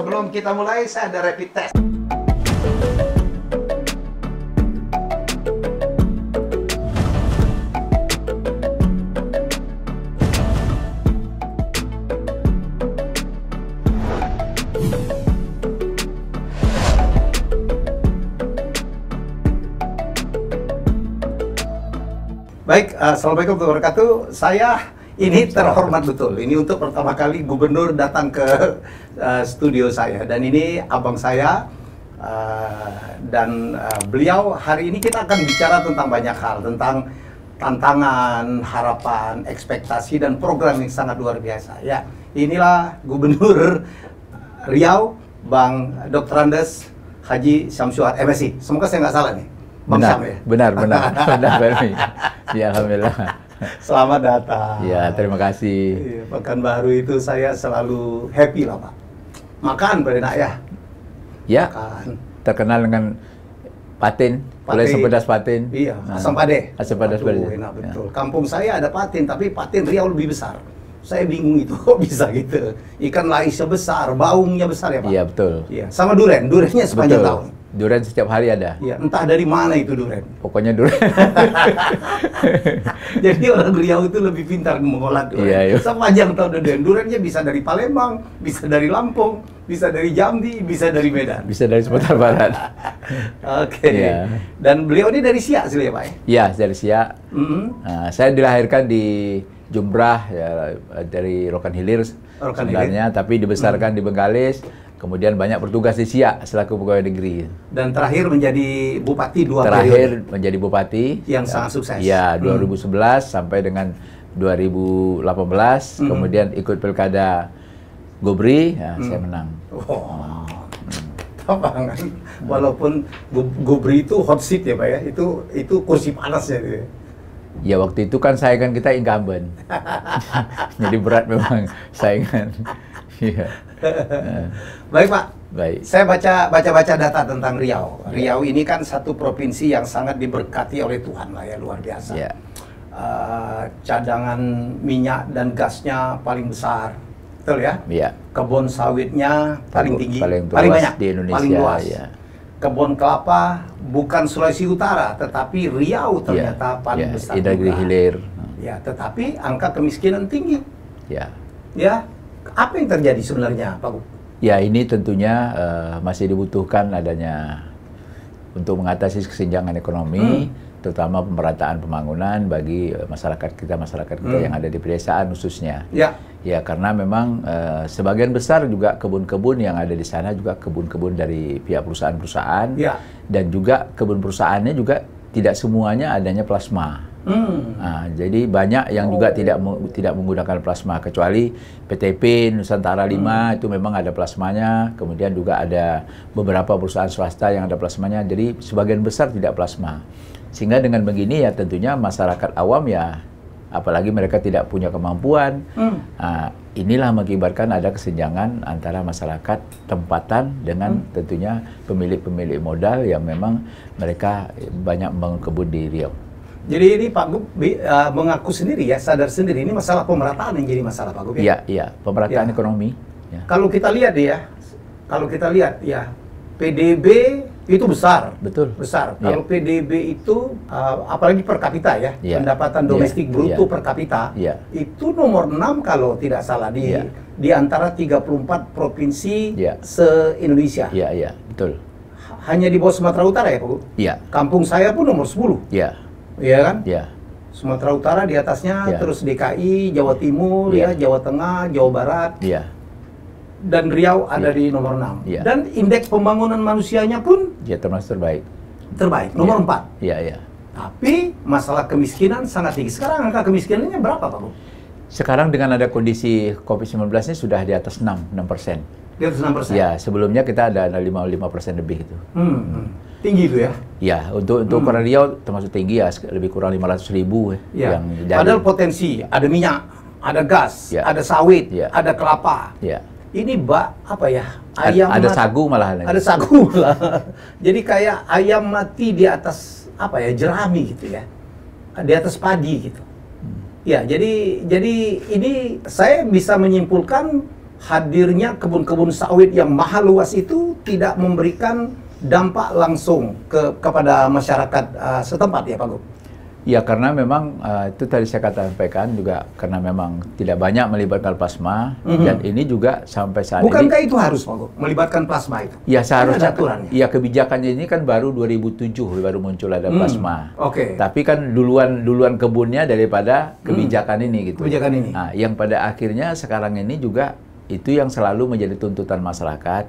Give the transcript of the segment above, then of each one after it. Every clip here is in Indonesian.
Sebelum kita mulai, saya ada rapid test. Baik, assalamualaikum warahmatullahi wabarakatuh. Saya ini terhormat betul. Ini untuk pertama kali gubernur datang ke studio saya. Dan ini abang saya. Beliau hari ini kita akan bicara tentang banyak hal. Tentang tantangan, harapan, ekspektasi, dan program yang sangat luar biasa. Ya, inilah Gubernur Riau, Bang Dr. Andes Haji Syamsuar, MSI. Semoga saya nggak salah nih. Bang Benar, Syam, ya? benar. Ya, alhamdulillah. Selamat datang. Ya, terima kasih. Iya, Pekanbaru itu saya selalu happy lah, Pak. Makan berenak ya? Ya, Makan. terkenal dengan patin, oleh asam pedas patin. Iya, asam pade. Asam pedas Aduh, patin. enak betul. Kampung saya ada patin, tapi patin Riau lebih besar. Saya bingung itu, kok bisa gitu. Ikan laisnya besar, baungnya besar ya, Pak? Iya, betul. Iya, sama durennya sepanjang tahun. Durian setiap hari ada. Iya, entah dari mana itu duren. Pokoknya durian. Jadi orang Riau itu lebih pintar mengolah durian. Iya, iya. Sepanjang tahun durian. Duriannya bisa dari Palembang, bisa dari Lampung, bisa dari Jambi, bisa dari Medan. Bisa dari Sumatera Barat. Oke. Iya. Dan beliau ini dari Siak sih ya, Pak? Iya, dari Siak. Saya dilahirkan di Jumbrah, ya, dari Rokan Hilir sebenarnya, tapi dibesarkan di Bengkalis. Kemudian banyak bertugas di Siak selaku pegawai negeri. Dan terakhir menjadi bupati Terakhir menjadi bupati. Yang sangat sukses. Ya, 2011 sampai dengan 2018. Kemudian ikut pilkada Gobri, ya, saya menang. Oh. Kan? Walaupun Gobri itu hot seat ya, Pak ya. Itu kursi panas ya. Ya, waktu itu kan saingan kita incumbent. Jadi berat memang saingan. Iya. Baik, Pak. Baik. Saya baca data tentang Riau. Riau ini kan satu provinsi yang sangat diberkati oleh Tuhan lah ya, luar biasa. Ya. Cadangan minyak dan gasnya paling besar, betul ya? Iya. Kebun sawitnya paling tinggi, paling banyak di Indonesia. paling luas. Ya. Kebun kelapa bukan Sulawesi Utara, tetapi Riau ternyata paling besar. Negeri juga. Hilir. Ya, tetapi angka kemiskinan tinggi. Ya. Ya, apa yang terjadi sebenarnya, Pak Gub? Ya, ini tentunya masih dibutuhkan adanya untuk mengatasi kesenjangan ekonomi, terutama pemerataan pembangunan bagi masyarakat kita yang ada di pedesaan khususnya. Ya. Ya, karena memang sebagian besar juga kebun-kebun yang ada di sana juga kebun-kebun dari pihak perusahaan-perusahaan, dan juga kebun perusahaannya juga tidak semuanya adanya plasma. Nah, jadi banyak yang juga tidak menggunakan plasma, kecuali PTP Nusantara 5 itu memang ada plasmanya. Kemudian juga ada beberapa perusahaan swasta yang ada plasmanya. Jadi sebagian besar tidak plasma. Sehingga dengan begini ya tentunya masyarakat awam ya, apalagi mereka tidak punya kemampuan. Inilah mengakibatkan ada kesenjangan antara masyarakat tempatan dengan tentunya pemilik-pemilik modal yang memang mereka banyak membangun kebun di Riau. Jadi ini Pak Gub mengaku sendiri ya, sadar sendiri ini masalah pemerataan yang jadi masalah, Pak Gub ya? Iya, iya, pemerataan ekonomi. Ya. Kalau kita lihat ya, PDB itu besar. Betul. Besar. Kalau PDB itu, apalagi per kapita ya, pendapatan domestik bruto per kapita, itu nomor 6 kalau tidak salah di antara 34 provinsi se-Indonesia. Iya, iya, betul. Hanya di bawah Sumatera Utara ya, Pak Gub? Iya. Kampung saya pun nomor 10. Iya. Iya kan? Iya. Sumatera Utara di atasnya, terus DKI, Jawa Timur, ya, Jawa Tengah, Jawa Barat, dan Riau ada di nomor 6. Dan indeks pembangunan manusianya pun termasuk terbaik. Terbaik, nomor 4. Iya, iya. Tapi masalah kemiskinan sangat tinggi. Sekarang angka kemiskinannya berapa, Pak Bu? Sekarang dengan ada kondisi COVID-19 ini sudah di atas 6%. Di atas 6%? Ya, sebelumnya kita ada 5% lebih itu. Tinggi itu ya? Ya, untuk ukuran Riau termasuk tinggi ya, lebih kurang 500.000 yang jadi. Padahal potensi, ada minyak, ada gas, ada sawit, ada kelapa. Ini apa ya? Ayam ada sagu malahan. Ada sagu malah. Jadi kayak ayam mati di atas jerami gitu ya. Di atas padi gitu. Ya, jadi ini saya bisa menyimpulkan hadirnya kebun-kebun sawit yang mahal luas itu tidak memberikan dampak langsung kepada masyarakat setempat ya Pak Gub? Ya karena memang itu tadi saya sampaikan juga karena memang tidak banyak melibatkan plasma dan ini juga sampai saat ini. Bukankah itu harus Pak Gub, melibatkan plasma itu? Ya seharusnya. Ya kebijakannya ini kan baru 2007 baru muncul ada plasma. Oke. Tapi kan duluan kebunnya daripada kebijakan ini gitu. Kebijakan ini. Nah, yang pada akhirnya sekarang ini juga itu yang selalu menjadi tuntutan masyarakat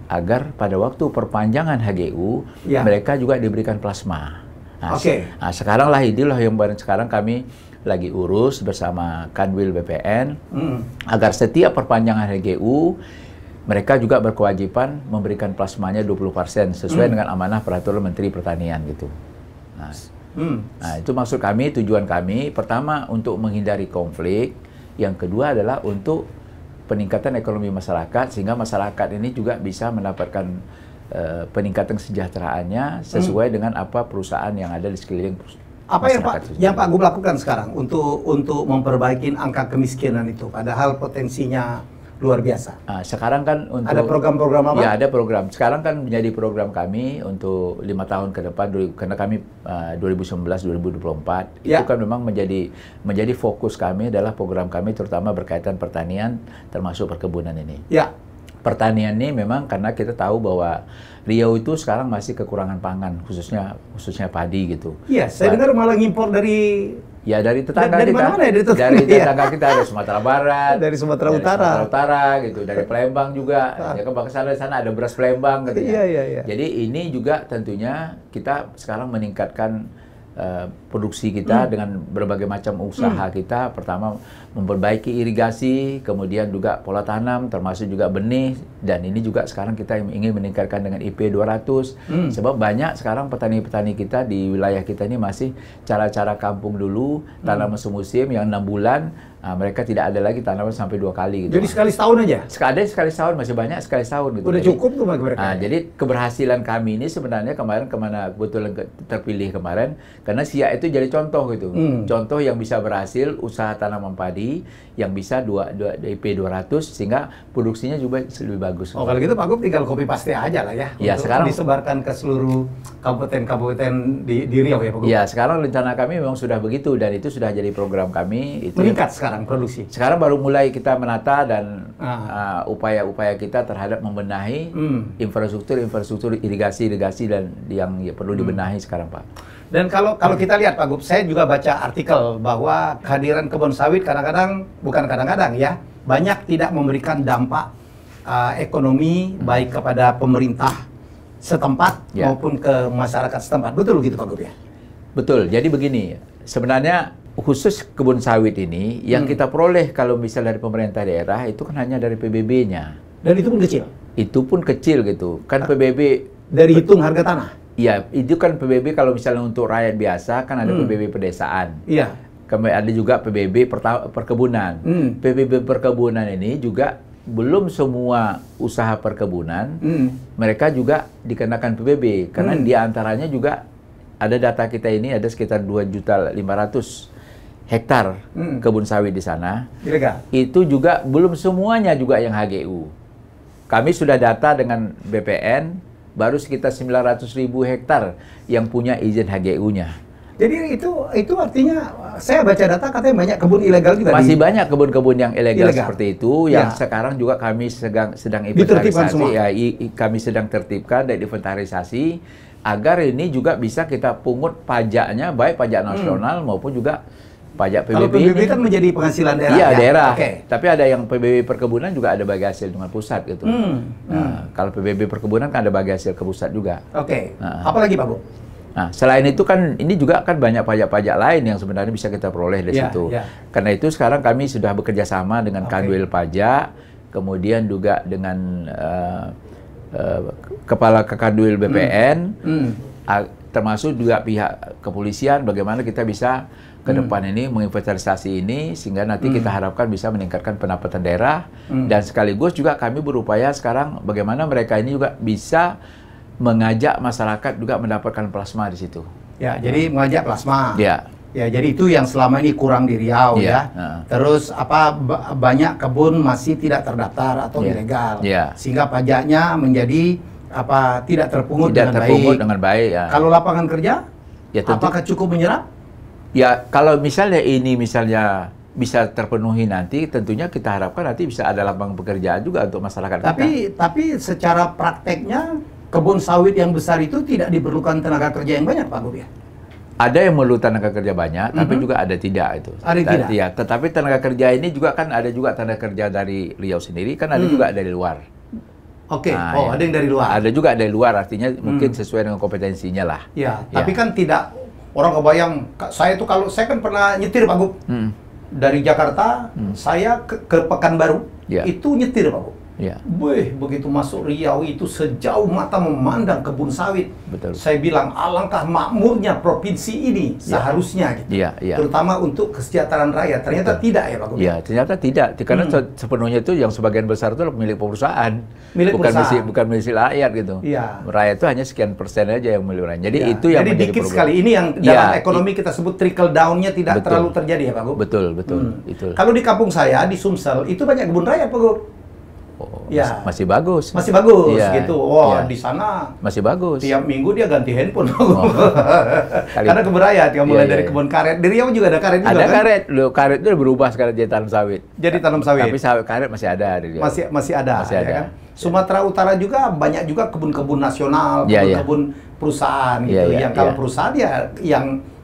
agar pada waktu perpanjangan HGU mereka juga diberikan plasma. Nah, nah sekarang lah inilah yang sekarang kami lagi urus bersama Kanwil BPN agar setiap perpanjangan HGU mereka juga berkewajiban memberikan plasmanya 20% sesuai dengan amanah peraturan Menteri Pertanian gitu. Nah, itu maksud kami, tujuan kami pertama untuk menghindari konflik, yang kedua adalah untuk peningkatan ekonomi masyarakat sehingga masyarakat ini juga bisa mendapatkan peningkatan kesejahteraannya sesuai dengan apa perusahaan yang ada di sekeliling apa yang Pak Gub lakukan sekarang untuk memperbaiki angka kemiskinan itu, padahal potensinya luar biasa. Nah, sekarang kan untuk ada program-program apa? Ya ada program. Sekarang kan menjadi program kami untuk 5 tahun ke depan karena kami 2019-2024 itu kan memang menjadi fokus kami adalah program kami terutama berkaitan pertanian termasuk perkebunan ini. Ya. Pertanian ini memang karena kita tahu bahwa Riau itu sekarang masih kekurangan pangan khususnya padi gitu. Iya, saya dengar malah ngimpor dari dari tetangga dari kita. Mana ya? Dari tetangga kita ada Sumatera Barat, dari Sumatera Utara. Sumatera Utara gitu, dari Palembang juga. Ya kan bahkan sana ada beras Palembang gitu ya. Iya. Jadi ini juga tentunya kita sekarang meningkatkan produksi kita dengan berbagai macam usaha kita. Pertama memperbaiki irigasi, kemudian juga pola tanam, termasuk juga benih. Dan ini juga sekarang kita ingin meningkatkan dengan IP 200. Sebab banyak sekarang petani-petani kita di wilayah kita ini masih cara-cara kampung dulu, tanam semusim yang 6 bulan. Mereka tidak ada lagi tanaman sampai 2 kali gitu. Jadi sekali setahun aja? Sekali setahun, masih banyak sekali setahun gitu. Udah cukup tuh mereka. Jadi keberhasilan kami ini sebenarnya kemarin kemana kebetulan terpilih kemarin, karena SIA itu jadi contoh gitu. Contoh yang bisa berhasil usaha tanaman padi yang bisa IP 200 sehingga produksinya juga lebih bagus. Oh, kalau gitu Pak Gub tinggal copy paste aja lah ya. Ya sekarang disebarkan ke seluruh kabupaten-kabupaten di Riau ya Pak Gub. Ya, sekarang rencana kami memang sudah begitu dan itu sudah jadi program kami. Itu meningkat sekarang produksi. Sekarang baru mulai kita menata dan upaya-upaya kita terhadap membenahi infrastruktur irigasi dan yang perlu dibenahi sekarang, Pak. Dan kalau kita lihat Pak Gub, saya juga baca artikel bahwa kehadiran kebun sawit bukan kadang-kadang ya, banyak tidak memberikan dampak ekonomi baik kepada pemerintah setempat maupun ke masyarakat setempat. Betul gitu Pak Gub ya? Betul. Jadi begini, sebenarnya khusus kebun sawit ini yang kita peroleh kalau misalnya dari pemerintah daerah itu kan hanya dari PBB-nya. Dan itu pun kecil? Itu pun kecil gitu. Kan PBB dari hitung harga tanah? Iya, itu kan PBB kalau misalnya untuk rakyat biasa kan ada PBB pedesaan. Iya. Kemudian ada juga PBB perkebunan. PBB perkebunan ini juga belum semua usaha perkebunan mereka juga dikenakan PBB karena diantaranya juga ada data kita ini ada sekitar 2.500.000 hektar kebun sawit di sana. Ilegal. Itu juga belum semuanya juga yang HGU. Kami sudah data dengan BPN baru sekitar 900.000 hektar yang punya izin HGU-nya. Jadi itu artinya saya baca data katanya banyak kebun ilegal juga. Masih banyak kebun-kebun yang ilegal seperti itu yang sekarang juga kami sedang inventarisasi. Ya, kami sedang tertibkan dan inventarisasi agar ini juga bisa kita pungut pajaknya baik pajak nasional maupun juga pajak PBB. Kalau PBB kan menjadi penghasilan daerah. Iya, daerah. Tapi ada yang PBB perkebunan juga ada bagi hasil dengan pusat gitu. Nah, kalau PBB perkebunan kan ada bagi hasil ke pusat juga. Apalagi Pak Bu? Nah, selain itu kan ini juga kan banyak pajak-pajak lain yang sebenarnya bisa kita peroleh dari situ. Karena itu sekarang kami sudah bekerja sama dengan Kanwil Pajak, kemudian juga dengan Kepala Kanwil BPN, termasuk juga pihak kepolisian, bagaimana kita bisa ke depan ini menginventarisasi ini sehingga nanti kita harapkan bisa meningkatkan pendapatan daerah dan sekaligus juga kami berupaya sekarang bagaimana mereka ini juga bisa mengajak masyarakat juga mendapatkan plasma di situ. Ya, jadi mengajak plasma. Ya. Ya, jadi itu yang selama ini kurang di Riau ya. Terus banyak kebun masih tidak terdaftar atau ilegal, sehingga pajaknya menjadi tidak terpungut dengan baik. Ya. Kalau lapangan kerja, ya, apakah cukup menyerap? Ya, kalau misalnya ini bisa terpenuhi nanti, tentunya kita harapkan nanti bisa ada lapangan pekerjaan juga untuk masyarakat kita. Tapi secara prakteknya kebun sawit yang besar itu tidak diperlukan tenaga kerja yang banyak, Pak Gub ya? Ada yang perlu tenaga kerja banyak, tapi juga ada tidak itu. Ada tidak? Ya, tetapi tenaga kerja ini juga kan ada juga tenaga kerja dari Riau sendiri, kan ada juga dari luar. Oke, ada yang dari luar. Ada juga dari luar, artinya mungkin sesuai dengan kompetensinya lah. Ya, tapi kan tidak, orang kebayang, saya kan pernah nyetir Pak Gub. Dari Jakarta, saya ke Pekanbaru, itu nyetir Pak Gub. Begitu masuk Riau itu sejauh mata memandang kebun sawit. Betul. Saya bilang alangkah makmurnya provinsi ini seharusnya gitu. Terutama untuk kesejahteraan rakyat. Ternyata tidak ya Pak Gub. Iya, ternyata tidak. Karena sepenuhnya itu yang sebagian besar itu milik perusahaan. Bukan milik rakyat gitu. Rakyat itu hanya sekian persen aja yang milik rakyat. Jadi itu yang menjadi dikit problem. Sekali. Ini yang dalam ekonomi kita sebut trickle down-nya tidak terlalu terjadi ya Pak Gub. Betul. Kalau di kampung saya di Sumsel itu banyak kebun raya Pak Gub. Masih bagus. Masih bagus gitu. Di sana masih bagus. Tiap minggu dia ganti handphone. Karena kebun raya, mulai dari kebun karet. Di Riau juga ada karet juga. Ada karet. Karet itu berubah sekarang jadi tanam sawit. Jadi tanam sawit. Tapi karet masih ada di Riau. Masih ada. Kan? Sumatera Utara juga banyak juga kebun-kebun nasional, kebun-kebun perusahaan gitu. Yang kalau perusahaan ya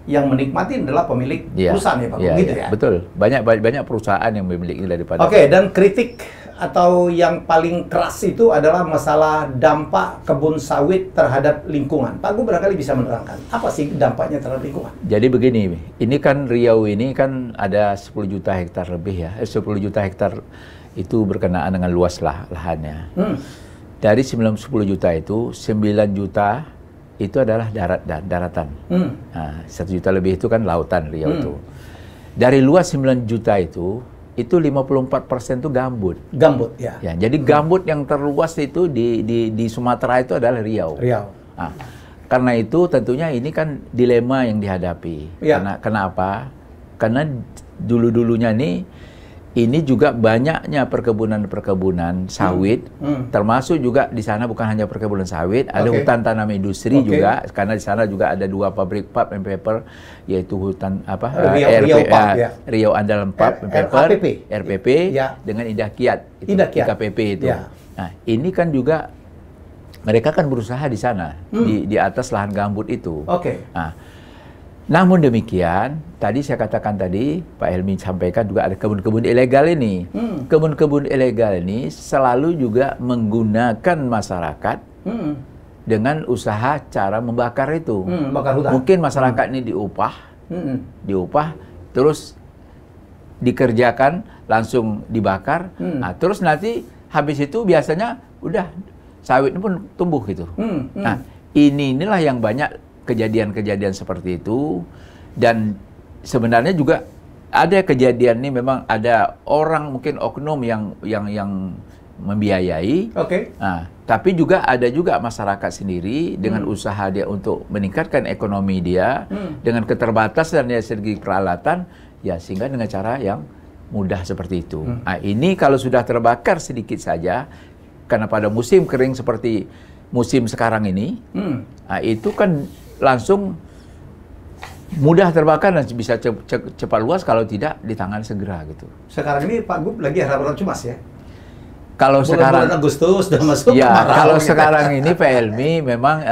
yang menikmati adalah pemilik perusahaan ya Pak. Gitu ya. Betul. Banyak perusahaan yang memiliki daripada. Oke, dan kritik atau yang paling keras itu adalah masalah dampak kebun sawit terhadap lingkungan. Pak Gub barangkali bisa menerangkan apa sih dampaknya terhadap lingkungan? Jadi begini, ini kan Riau ini kan ada 10 juta hektar lebih ya. 10 juta hektar itu berkenaan dengan luas lahannya. Dari 10 juta itu 9 juta itu adalah daratan. Nah, 1 juta lebih itu kan lautan Riau itu. Dari luas 9 juta itu 54% itu gambut. Gambut, ya. Jadi gambut yang terluas itu di Sumatera itu adalah Riau. Nah, karena itu tentunya ini kan dilema yang dihadapi. Kenapa? Karena dulu-dulunya ini juga banyaknya perkebunan sawit, termasuk juga di sana bukan hanya perkebunan sawit, ada hutan tanam industri juga, karena di sana juga ada 2 pabrik pulp and paper, yaitu hutan Riau Andalan Pulp and Paper, RPP, dengan Indah Kiat, IKPP itu. Nah, ini kan juga mereka kan berusaha di sana, di atas lahan gambut itu. Nah, namun demikian, tadi saya katakan tadi, Pak Helmi sampaikan juga ada kebun-kebun ilegal ini. Kebun-kebun ilegal ini selalu juga menggunakan masyarakat dengan usaha cara membakar itu. Bakar hutan. Mungkin masyarakat ini diupah, terus dikerjakan, langsung dibakar. Nah, terus nanti habis itu biasanya udah sawit pun tumbuh gitu. Nah, inilah yang banyak kejadian-kejadian seperti itu, dan sebenarnya juga ada kejadian ini memang ada orang mungkin oknum yang membiayai. Nah, tapi juga ada juga masyarakat sendiri dengan usaha dia untuk meningkatkan ekonomi dia dengan keterbatasan dari segi peralatan, ya sehingga dengan cara yang mudah seperti itu. Nah, ini kalau sudah terbakar sedikit saja, karena pada musim kering seperti musim sekarang ini, nah, itu kan langsung mudah terbakar dan bisa cepat luas kalau tidak ditangani segera gitu. Sekarang ini Pak Gub lagi harap cemas ya? Kalau sekarang Agustus sudah masuk. Ya, kalau sekarang ini Pak Helmi memang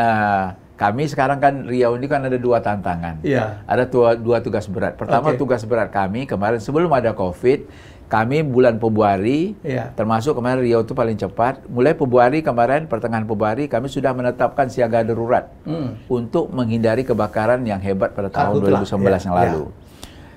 kami sekarang kan Riau ini kan ada 2 tantangan. Ada 2 tugas berat. Pertama tugas berat kami kemarin sebelum ada COVID, kami bulan Februari, termasuk kemarin Riau itu paling cepat. Mulai Februari kemarin, pertengahan Februari, kami sudah menetapkan siaga darurat untuk menghindari kebakaran yang hebat pada tahun 2019 yang lalu.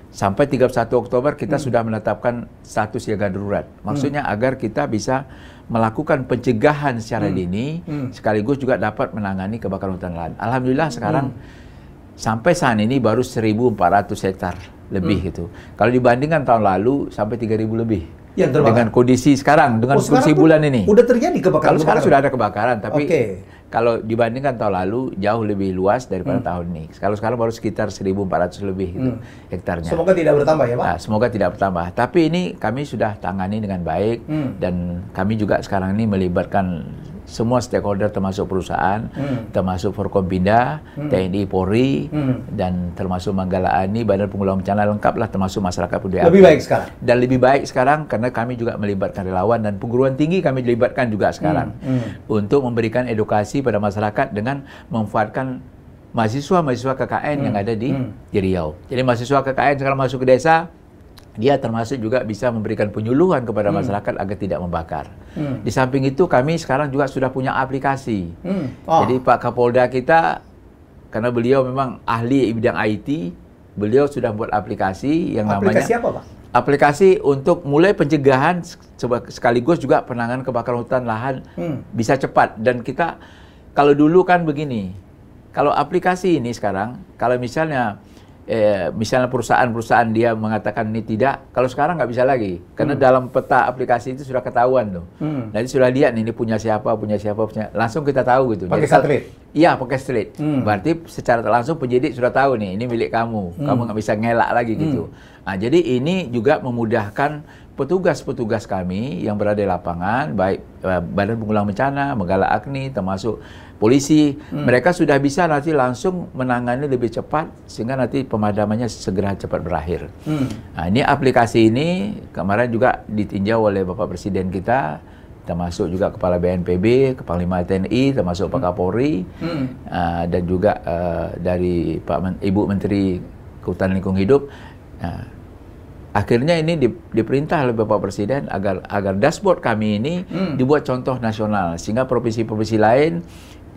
Sampai 31 Oktober kita sudah menetapkan 1 siaga darurat. Maksudnya agar kita bisa melakukan pencegahan secara dini, sekaligus juga dapat menangani kebakaran hutan lahan. Alhamdulillah sekarang sampai saat ini baru 1.400 hektar lebih gitu. Kalau dibandingkan tahun lalu sampai 3.000 lebih. dengan kondisi sekarang, dengan kondisi bulan ini. Udah terjadi kebakaran? Kalau sekarang sudah ada kebakaran, tapi kalau dibandingkan tahun lalu jauh lebih luas daripada tahun ini. Kalau sekarang baru sekitar 1.400 lebih gitu, hektarnya. Semoga tidak bertambah ya Pak? Nah, semoga tidak bertambah. Tapi ini kami sudah tangani dengan baik dan kami juga sekarang ini melibatkan semua stakeholder termasuk perusahaan, termasuk Forkompinda, TNI, Polri, dan termasuk Manggala Ani, Badan Penanggulangan Bencana lengkap lah, termasuk masyarakat budaya. Lebih baik sekarang? Dan lebih baik sekarang karena kami juga melibatkan relawan dan perguruan tinggi kami libatkan juga sekarang untuk memberikan edukasi pada masyarakat dengan memanfaatkan mahasiswa-mahasiswa KKN yang ada di Riau. Jadi mahasiswa KKN sekarang masuk ke desa, dia termasuk juga bisa memberikan penyuluhan kepada masyarakat agar tidak membakar. Di samping itu kami sekarang juga sudah punya aplikasi. Jadi Pak Kapolda kita, karena beliau memang ahli bidang IT, beliau sudah buat aplikasi yang namanya... Aplikasi apa Pak? Aplikasi untuk mulai pencegahan sekaligus juga penanganan kebakaran hutan lahan bisa cepat. Dan kita, kalau dulu kan begini, kalau aplikasi ini sekarang, kalau misalnya perusahaan-perusahaan dia mengatakan ini tidak, kalau sekarang nggak bisa lagi, karena dalam peta aplikasi itu sudah ketahuan tuh. Nanti sudah lihat nih, ini punya siapa, langsung kita tahu gitu. Pakai satelit? Iya, pakai satelit. Berarti secara langsung penyidik sudah tahu nih, ini milik kamu, kamu nggak bisa ngelak lagi gitu. Nah, jadi ini juga memudahkan petugas-petugas kami yang berada di lapangan, baik Badan Penanggulangan Bencana, Manggala Agni, termasuk polisi, mereka sudah bisa nanti langsung menangani lebih cepat sehingga nanti pemadamannya segera cepat berakhir. Nah, ini aplikasi ini kemarin juga ditinjau oleh Bapak Presiden kita, termasuk juga Kepala BNPB, Panglima TNI, termasuk Pak Kapolri, dan juga dari Ibu Menteri Kehutanan Lingkungan Hidup. Akhirnya ini diperintah oleh Bapak Presiden agar dashboard kami ini dibuat contoh nasional, sehingga provinsi-provinsi lain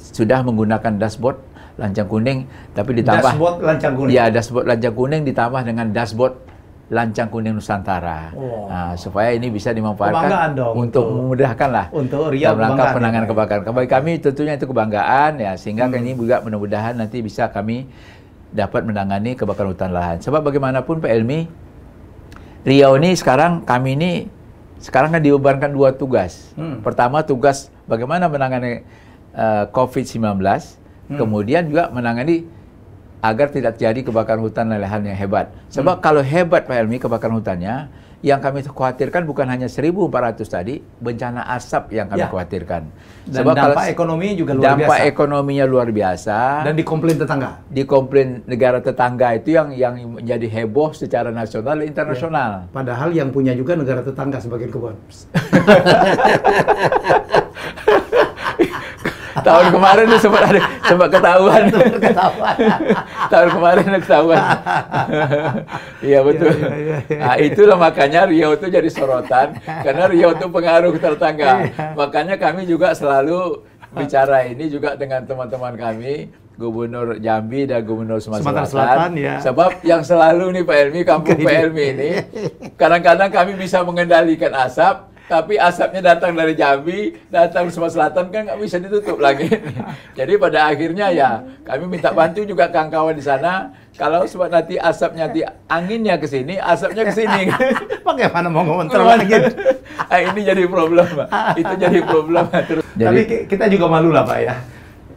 sudah menggunakan dashboard lancang kuning, tapi ditambah dashboard lancang kuning. Ya, dashboard lancang kuning ditambah dengan dashboard lancang kuning Nusantara. Nah, supaya ini bisa dimanfaatkan untuk memudahkan lah untuk Riau dalam rangka penanganan kebakaran. Bagi kami tentunya itu kebanggaan ya, sehingga ini juga mudah-mudahan nanti bisa kami dapat menangani kebakaran hutan lahan. Sebab bagaimanapun Pak Elmi, Riau ini sekarang kami ini sekarang kan dibebankan dua tugas. Pertama tugas bagaimana menangani COVID-19, kemudian juga menangani agar tidak terjadi kebakaran hutan dan lahan yang hebat. Sebab kalau hebat Pak Helmi kebakaran hutannya, yang kami khawatirkan bukan hanya 1.400 tadi, bencana asap yang kami khawatirkan. Dan sebab dampak ekonomi juga luar biasa. Dampak ekonominya luar biasa. Dan dikomplain tetangga. Dikomplain negara tetangga itu yang menjadi heboh secara nasional dan internasional. Padahal yang punya juga negara tetangga sebagian kebun. Tahun kemarin itu sempat ketahuan. Tahun kemarin ketahuan. Iya betul. Nah, itulah makanya Riau itu jadi sorotan karena Riau itu pengaruh tetangga. Makanya kami juga selalu bicara ini juga dengan teman-teman kami, Gubernur Jambi dan Gubernur Sumatera Selatan. Sebab yang selalu nih Pak Helmi, kampung Pak Helmi ini, kadang-kadang kami bisa mengendalikan asap. Tapi asapnya datang dari Jambi, datang dari Sumatera Selatan kan nggak bisa ditutup lagi. Jadi pada akhirnya ya kami minta bantu juga kawan-kawan di sana. Kalau sebab nanti asapnya anginnya ke sini, asapnya ke sini. Bagaimana mau ngontrol lagi? Ini jadi problem, Pak. Itu jadi problem. Tapi kita juga malu lah Pak ya.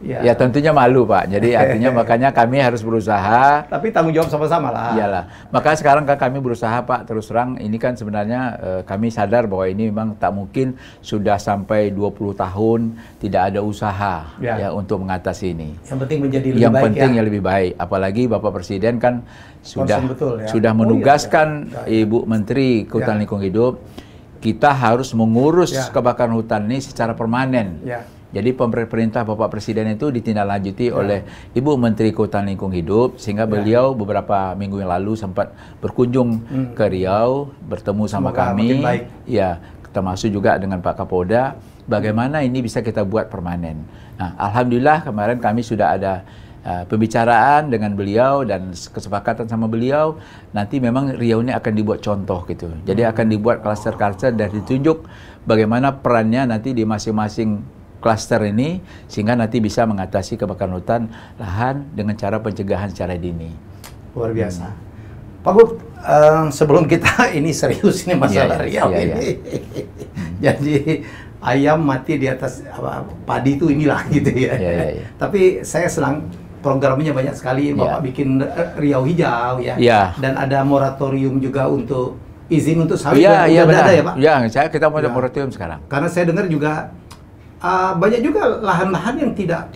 Ya tentunya malu Pak. Jadi artinya makanya kami harus berusaha. Tapi tanggung jawab sama-sama lah. Iyalah. Maka sekarang kan kami berusaha Pak, terus terang ini kan sebenarnya kami sadar bahwa ini memang tak mungkin sudah sampai 20 tahun tidak ada usaha ya untuk mengatasi ini. Yang penting menjadi lebih baik. Yang penting yang lebih baik. Apalagi Bapak Presiden kan sudah menugaskan Ibu Menteri Kehutanan Lingkungan Hidup, kita harus mengurus kebakaran hutan ini secara permanen. Jadi perintah Bapak Presiden itu ditindaklanjuti oleh Ibu Menteri Kehutanan Lingkungan Hidup, sehingga beliau beberapa minggu yang lalu sempat berkunjung ke Riau, bertemu sama kami, ya termasuk juga dengan Pak Kapolda, bagaimana ini bisa kita buat permanen. Nah, alhamdulillah kemarin kami sudah ada pembicaraan dengan beliau dan kesepakatan sama beliau, nanti memang Riau ini akan dibuat contoh gitu. Jadi akan dibuat klaster-klaster dan ditunjuk bagaimana perannya nanti di masing-masing klaster ini, sehingga nanti bisa mengatasi kebakaran hutan lahan dengan cara pencegahan secara dini. Luar biasa. Pak Gub, sebelum kita ini serius ini masalah Riau ini. Jadi ayam mati di atas padi itu inilah gitu ya. Tapi saya senang programnya banyak sekali. Bapak bikin Riau Hijau ya. Dan ada moratorium juga untuk izin untuk sawit. Iya, benar. Ada ya Pak? Iya, kita mau moratorium sekarang. Karena saya dengar juga banyak juga lahan-lahan yang tidak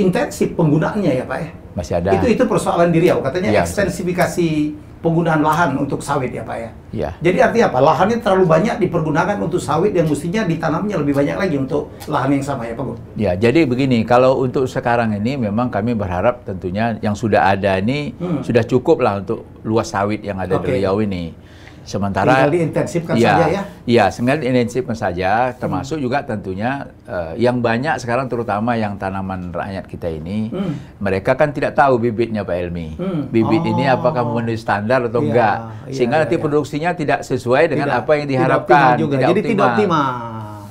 intensif penggunaannya ya Pak ya. Masih ada. Itu persoalan di Riau. Katanya ekstensifikasi penggunaan lahan untuk sawit ya Pak ya. Iya. Jadi artinya apa? Lahannya terlalu banyak dipergunakan untuk sawit yang mestinya ditanamnya lebih banyak lagi untuk lahan yang sama ya Pak Gub. Ya, jadi begini, kalau untuk sekarang ini memang kami berharap tentunya yang sudah ada ini sudah cukup lah untuk luas sawit yang ada di Riau ini. Sementara tinggal diintensifkan saja ya? Iya, tinggal diintensifkan saja, termasuk juga tentunya yang banyak sekarang terutama yang tanaman rakyat kita ini, mereka kan tidak tahu bibitnya Pak Helmi. Bibit ini apakah memenuhi standar atau enggak. Sehingga nanti produksinya tidak sesuai dengan apa yang diharapkan. Jadi tidak optimal.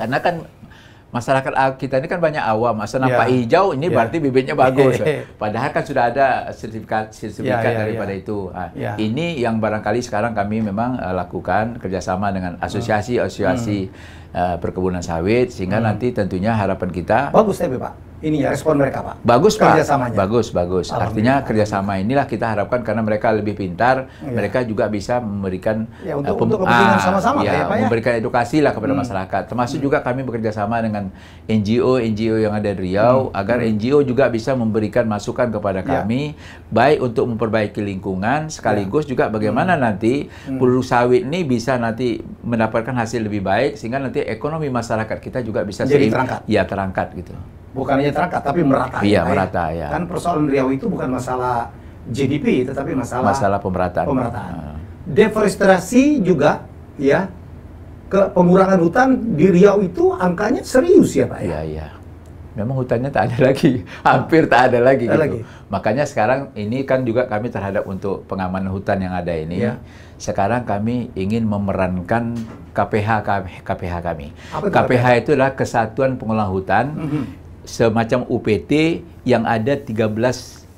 Karena kan masyarakat kita ini kan banyak awam, asal nampak hijau ini berarti bibitnya bagus. Padahal kan sudah ada sertifikat daripada itu. Nah, ini yang barangkali sekarang kami memang lakukan kerjasama dengan asosiasi perkebunan sawit, sehingga nanti tentunya harapan kita bagus ya Pak. Ini ya respon mereka Pak. Bagus Pak. Kerjasamanya. Bagus. Artinya kerjasama inilah kita harapkan karena mereka lebih pintar, mereka juga bisa memberikan untuk kepentingan sama-sama ya, Pak, memberikan edukasi lah kepada masyarakat. Termasuk juga kami bekerjasama dengan NGO yang ada di Riau agar NGO juga bisa memberikan masukan kepada kami, baik untuk memperbaiki lingkungan sekaligus juga bagaimana nanti produk sawit ini bisa nanti mendapatkan hasil lebih baik sehingga nanti ekonomi masyarakat kita juga bisa terangkat gitu. Bukan hanya terangkat, tapi merata. Iya, merata ya. Kan persoalan Riau itu bukan masalah GDP, tetapi masalah pemerataan. Deforestasi juga, ya, pengurangan hutan di Riau itu angkanya serius ya Pak ya? Iya. Memang hutannya tak ada lagi, hampir tak ada lagi gitu. Makanya sekarang ini kan juga kami terhadap untuk pengamanan hutan yang ada ini. Sekarang kami ingin memerankan KPH kami. KPH itu adalah Kesatuan Pengelola Hutan. Semacam UPT yang ada 13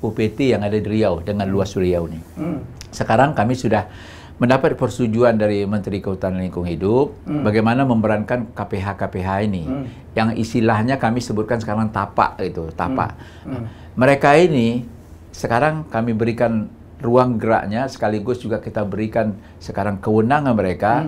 UPT yang ada di Riau dengan luas Riau ini. Sekarang kami sudah mendapat persetujuan dari Menteri Kehutanan dan Lingkungan Hidup bagaimana memerankan KPH ini yang istilahnya kami sebutkan sekarang tapak itu, tapak. Mereka ini sekarang kami berikan ruang geraknya sekaligus juga kita berikan sekarang kewenangan mereka.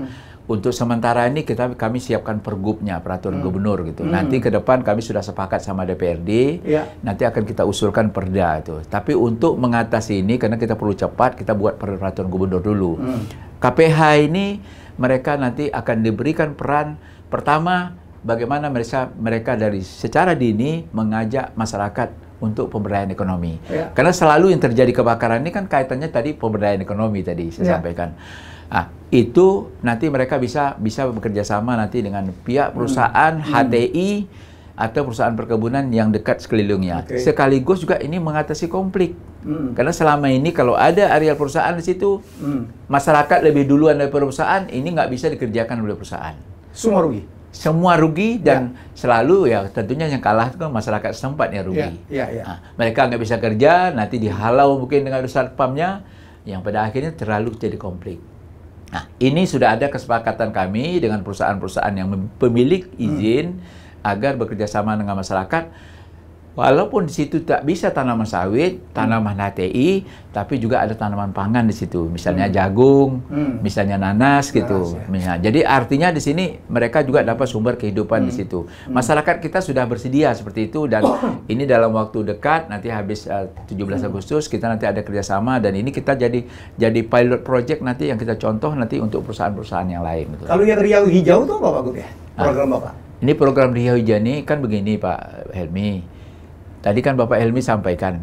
Untuk sementara ini kami siapkan pergubnya, peraturan gubernur gitu. Nanti ke depan kami sudah sepakat sama DPRD, nanti akan kita usulkan perda itu. Tapi untuk mengatasi ini, karena kita perlu cepat, kita buat peraturan gubernur dulu. KPH ini mereka nanti akan diberikan peran pertama, bagaimana mereka dari secara dini mengajak masyarakat untuk pemberdayaan ekonomi. Karena selalu yang terjadi kebakaran ini kan kaitannya tadi pemberdayaan ekonomi tadi saya sampaikan. Itu nanti mereka bisa bekerja sama nanti dengan pihak perusahaan HTI atau perusahaan perkebunan yang dekat sekelilingnya. Sekaligus juga ini mengatasi konflik. Karena selama ini kalau ada area perusahaan di situ, masyarakat lebih duluan dari perusahaan, ini nggak bisa dikerjakan oleh perusahaan. Semua rugi dan selalu ya tentunya yang kalah itu kan masyarakat setempat yang rugi. Mereka nggak bisa kerja, nanti dihalau mungkin dengan satpamnya, yang pada akhirnya terlalu jadi konflik. Nah, ini sudah ada kesepakatan kami dengan perusahaan-perusahaan yang pemilik izin agar bekerja sama dengan masyarakat. Walaupun di situ tak bisa tanaman sawit, tanaman HTI, tapi juga ada tanaman pangan di situ. Misalnya jagung, misalnya nanas gitu. Jadi artinya di sini mereka juga dapat sumber kehidupan di situ. Masyarakat kita sudah bersedia seperti itu dan ini dalam waktu dekat nanti habis 17 Agustus kita nanti ada kerjasama dan ini kita jadi pilot project nanti yang kita contoh nanti untuk perusahaan-perusahaan yang lain. Gitu. Kalau yang Riau Hijau itu apa Pak Gub ya? Program Bapak? Ini program Riau Hijau ini kan begini Pak Helmi. Tadi kan Bapak Helmi sampaikan,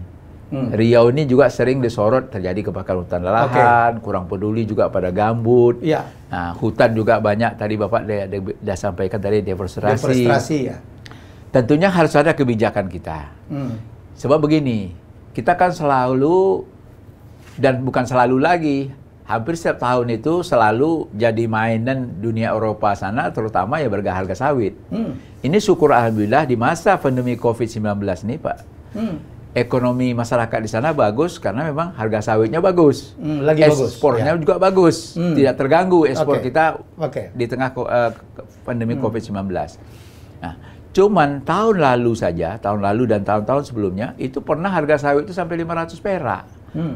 Riau ini juga sering disorot terjadi kebakaran hutan lahan, kurang peduli juga pada gambut. Nah, hutan juga banyak, tadi Bapak sudah sampaikan tadi deforestasi. Tentunya harus ada kebijakan kita. Sebab begini, kita kan selalu, dan bukan selalu lagi, hampir setiap tahun itu selalu jadi mainan dunia Eropa sana, terutama ya harga sawit. Ini syukur alhamdulillah di masa pandemi COVID-19 ini Pak, ekonomi masyarakat di sana bagus karena memang harga sawitnya bagus. Lagi bagus. Ekspornya juga bagus. Tidak terganggu ekspor kita di tengah pandemi COVID-19. Nah, cuman tahun lalu dan tahun-tahun sebelumnya itu pernah harga sawit itu sampai 500 perak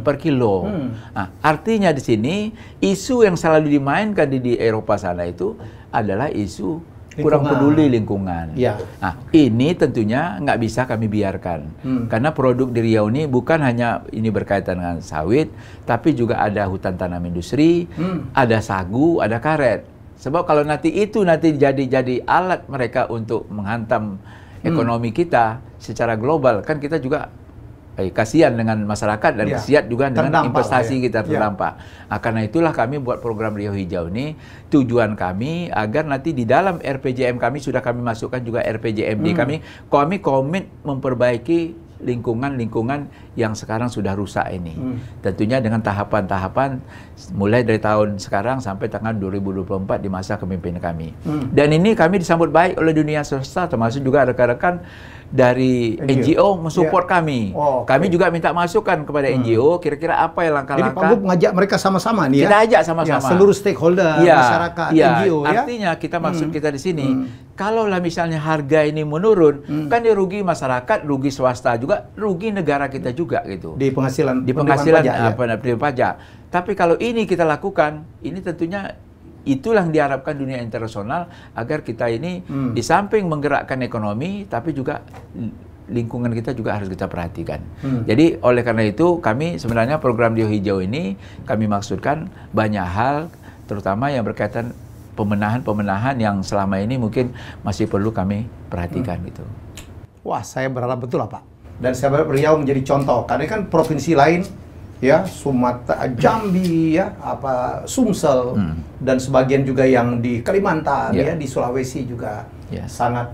per kilo. Nah, artinya di sini isu yang selalu dimainkan di Eropa sana itu adalah isu kurang peduli lingkungan. Ya. Nah, ini tentunya nggak bisa kami biarkan. Karena produk di Riau ini bukan hanya ini berkaitan dengan sawit, tapi juga ada hutan tanam industri, ada sagu, ada karet. Sebab kalau nanti jadi alat mereka untuk menghantam ekonomi kita secara global, kan kita juga kasihan dengan masyarakat dan kasihan juga dengan investasi kita terdampak. Nah, karena itulah kami buat program Riau Hijau ini, tujuan kami agar nanti di dalam RPJM kami sudah kami masukkan juga RPJMD kami komit memperbaiki lingkungan yang sekarang sudah rusak ini. Tentunya dengan tahapan-tahapan mulai dari tahun sekarang sampai tahun 2024 di masa kepemimpinan kami. Dan ini kami disambut baik oleh dunia swasta, termasuk juga rekan-rekan dari NGO mensupport kami. Kami juga minta masukan kepada NGO, kira-kira apa yang langkah-langkah. Jadi Pak Gub ngajak mereka sama-sama nih ya? Kita ajak sama-sama. Seluruh stakeholder, masyarakat, NGO ya? Artinya kita maksud kita di sini, kalaulah misalnya harga ini menurun, kan dia rugi masyarakat, rugi swasta juga, rugi negara kita juga gitu. Di penghasilan penerimaan pajak. Tapi kalau ini kita lakukan, ini tentunya itulah yang diharapkan dunia internasional agar kita ini di samping menggerakkan ekonomi, tapi juga lingkungan kita juga harus kita perhatikan. Jadi oleh karena itu kami sebenarnya program Riau Hijau ini kami maksudkan banyak hal, terutama yang berkaitan pemenahan yang selama ini mungkin masih perlu kami perhatikan gitu. Wah, saya berharap betul lah Pak. Dan saya berharap Riau menjadi contoh. Karena kan provinsi lain ya, Sumatera, Jambi ya, Sumsel dan sebagian juga yang di Kalimantan ya, di Sulawesi juga sangat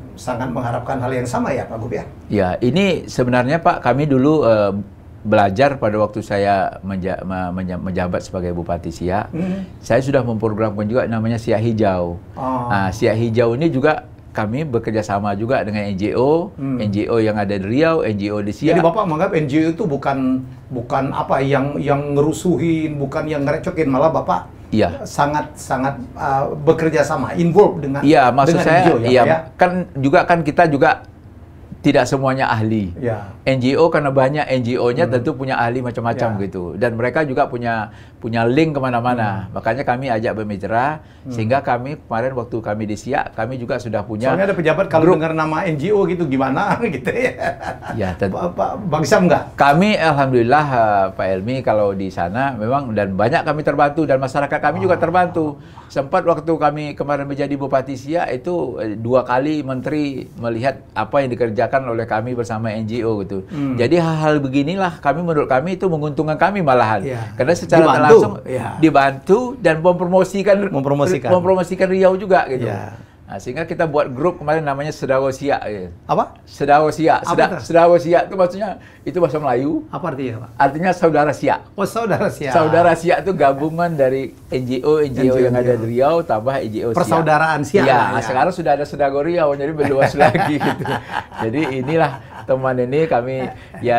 mengharapkan hal yang sama ya Pak Gub ya. Ya, ini sebenarnya Pak kami dulu belajar pada waktu saya menjabat sebagai Bupati Siak. Saya sudah memprogramkan juga namanya Siak Hijau. Nah, Siak Hijau ini juga kami bekerja sama juga dengan NGO, NGO yang ada di Riau, NGO di Siak. Jadi Bapak menganggap NGO itu bukan apa yang ngerusuhin, bukan yang ngerecokin, malah Bapak sangat bekerja sama, involved dengan maksud dengan saya, NGO ya. Kan kita juga tidak semuanya ahli. NGO karena banyak NGO-nya tentu punya ahli macam-macam gitu. Dan mereka juga punya link kemana-mana. Makanya kami ajak bermitra, sehingga kami kemarin waktu kami di Siak, kami juga sudah punya. Soalnya ada pejabat kalau dengar nama NGO gitu gimana gitu ya. Ya, Bang Sam enggak? Kami alhamdulillah Pak Elmi kalau di sana memang dan banyak kami terbantu dan masyarakat kami juga terbantu. Sempat waktu kami kemarin menjadi Bupati Siak itu 2 kali menteri melihat apa yang dikerjakan oleh kami bersama NGO gitu. Jadi hal-hal beginilah menurut kami itu menguntungkan kami malahan. Karena secara langsung dibantu dan mempromosikan Riau juga gitu. Nah, sehingga kita buat grup kemarin namanya Sedawo Siak. Gitu. Apa? Sedawo Siak. Sedawo Siak itu maksudnya itu bahasa Melayu. Apa artinya Pak? Artinya saudara Siak. Oh, saudara Siak. Saudara Siak itu gabungan dari NGO yang ada di Riau tambah NGO Siak. Persaudaraan Siak. Ya, sekarang sudah ada Sedago Riau jadi berluas lagi gitu. Jadi inilah teman ini kami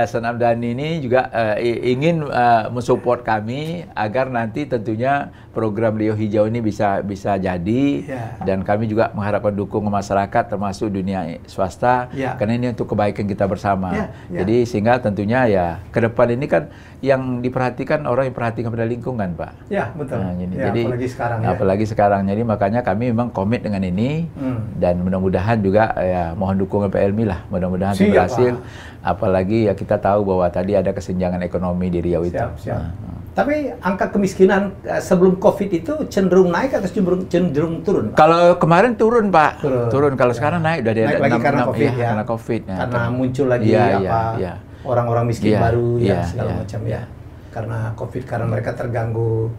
Senam Dhani ini juga ingin mensupport kami agar nanti tentunya program Riau Hijau ini bisa jadi dan kami juga mengharapkan dukungan masyarakat termasuk dunia swasta karena ini untuk kebaikan kita bersama. Jadi sehingga tentunya ke depan ini kan yang diperhatikan orang yang perhatikan pada lingkungan Pak. Ya betul. Nah, jadi apalagi sekarang. Jadi makanya kami memang komit dengan ini dan mudah-mudahan juga mohon dukungan Pak Elmi lah. Mudah-mudahan berhasil. Apalagi kita tahu bahwa tadi ada kesenjangan ekonomi di Riau itu. Tapi angka kemiskinan sebelum COVID itu cenderung naik atau cenderung turun? Pak? Kalau kemarin turun Pak, turun. Kalau sekarang naik udah naik lagi karena COVID ya. Karena COVID. Karena muncul lagi orang-orang miskin baru segala macam Karena COVID, karena mereka terganggu.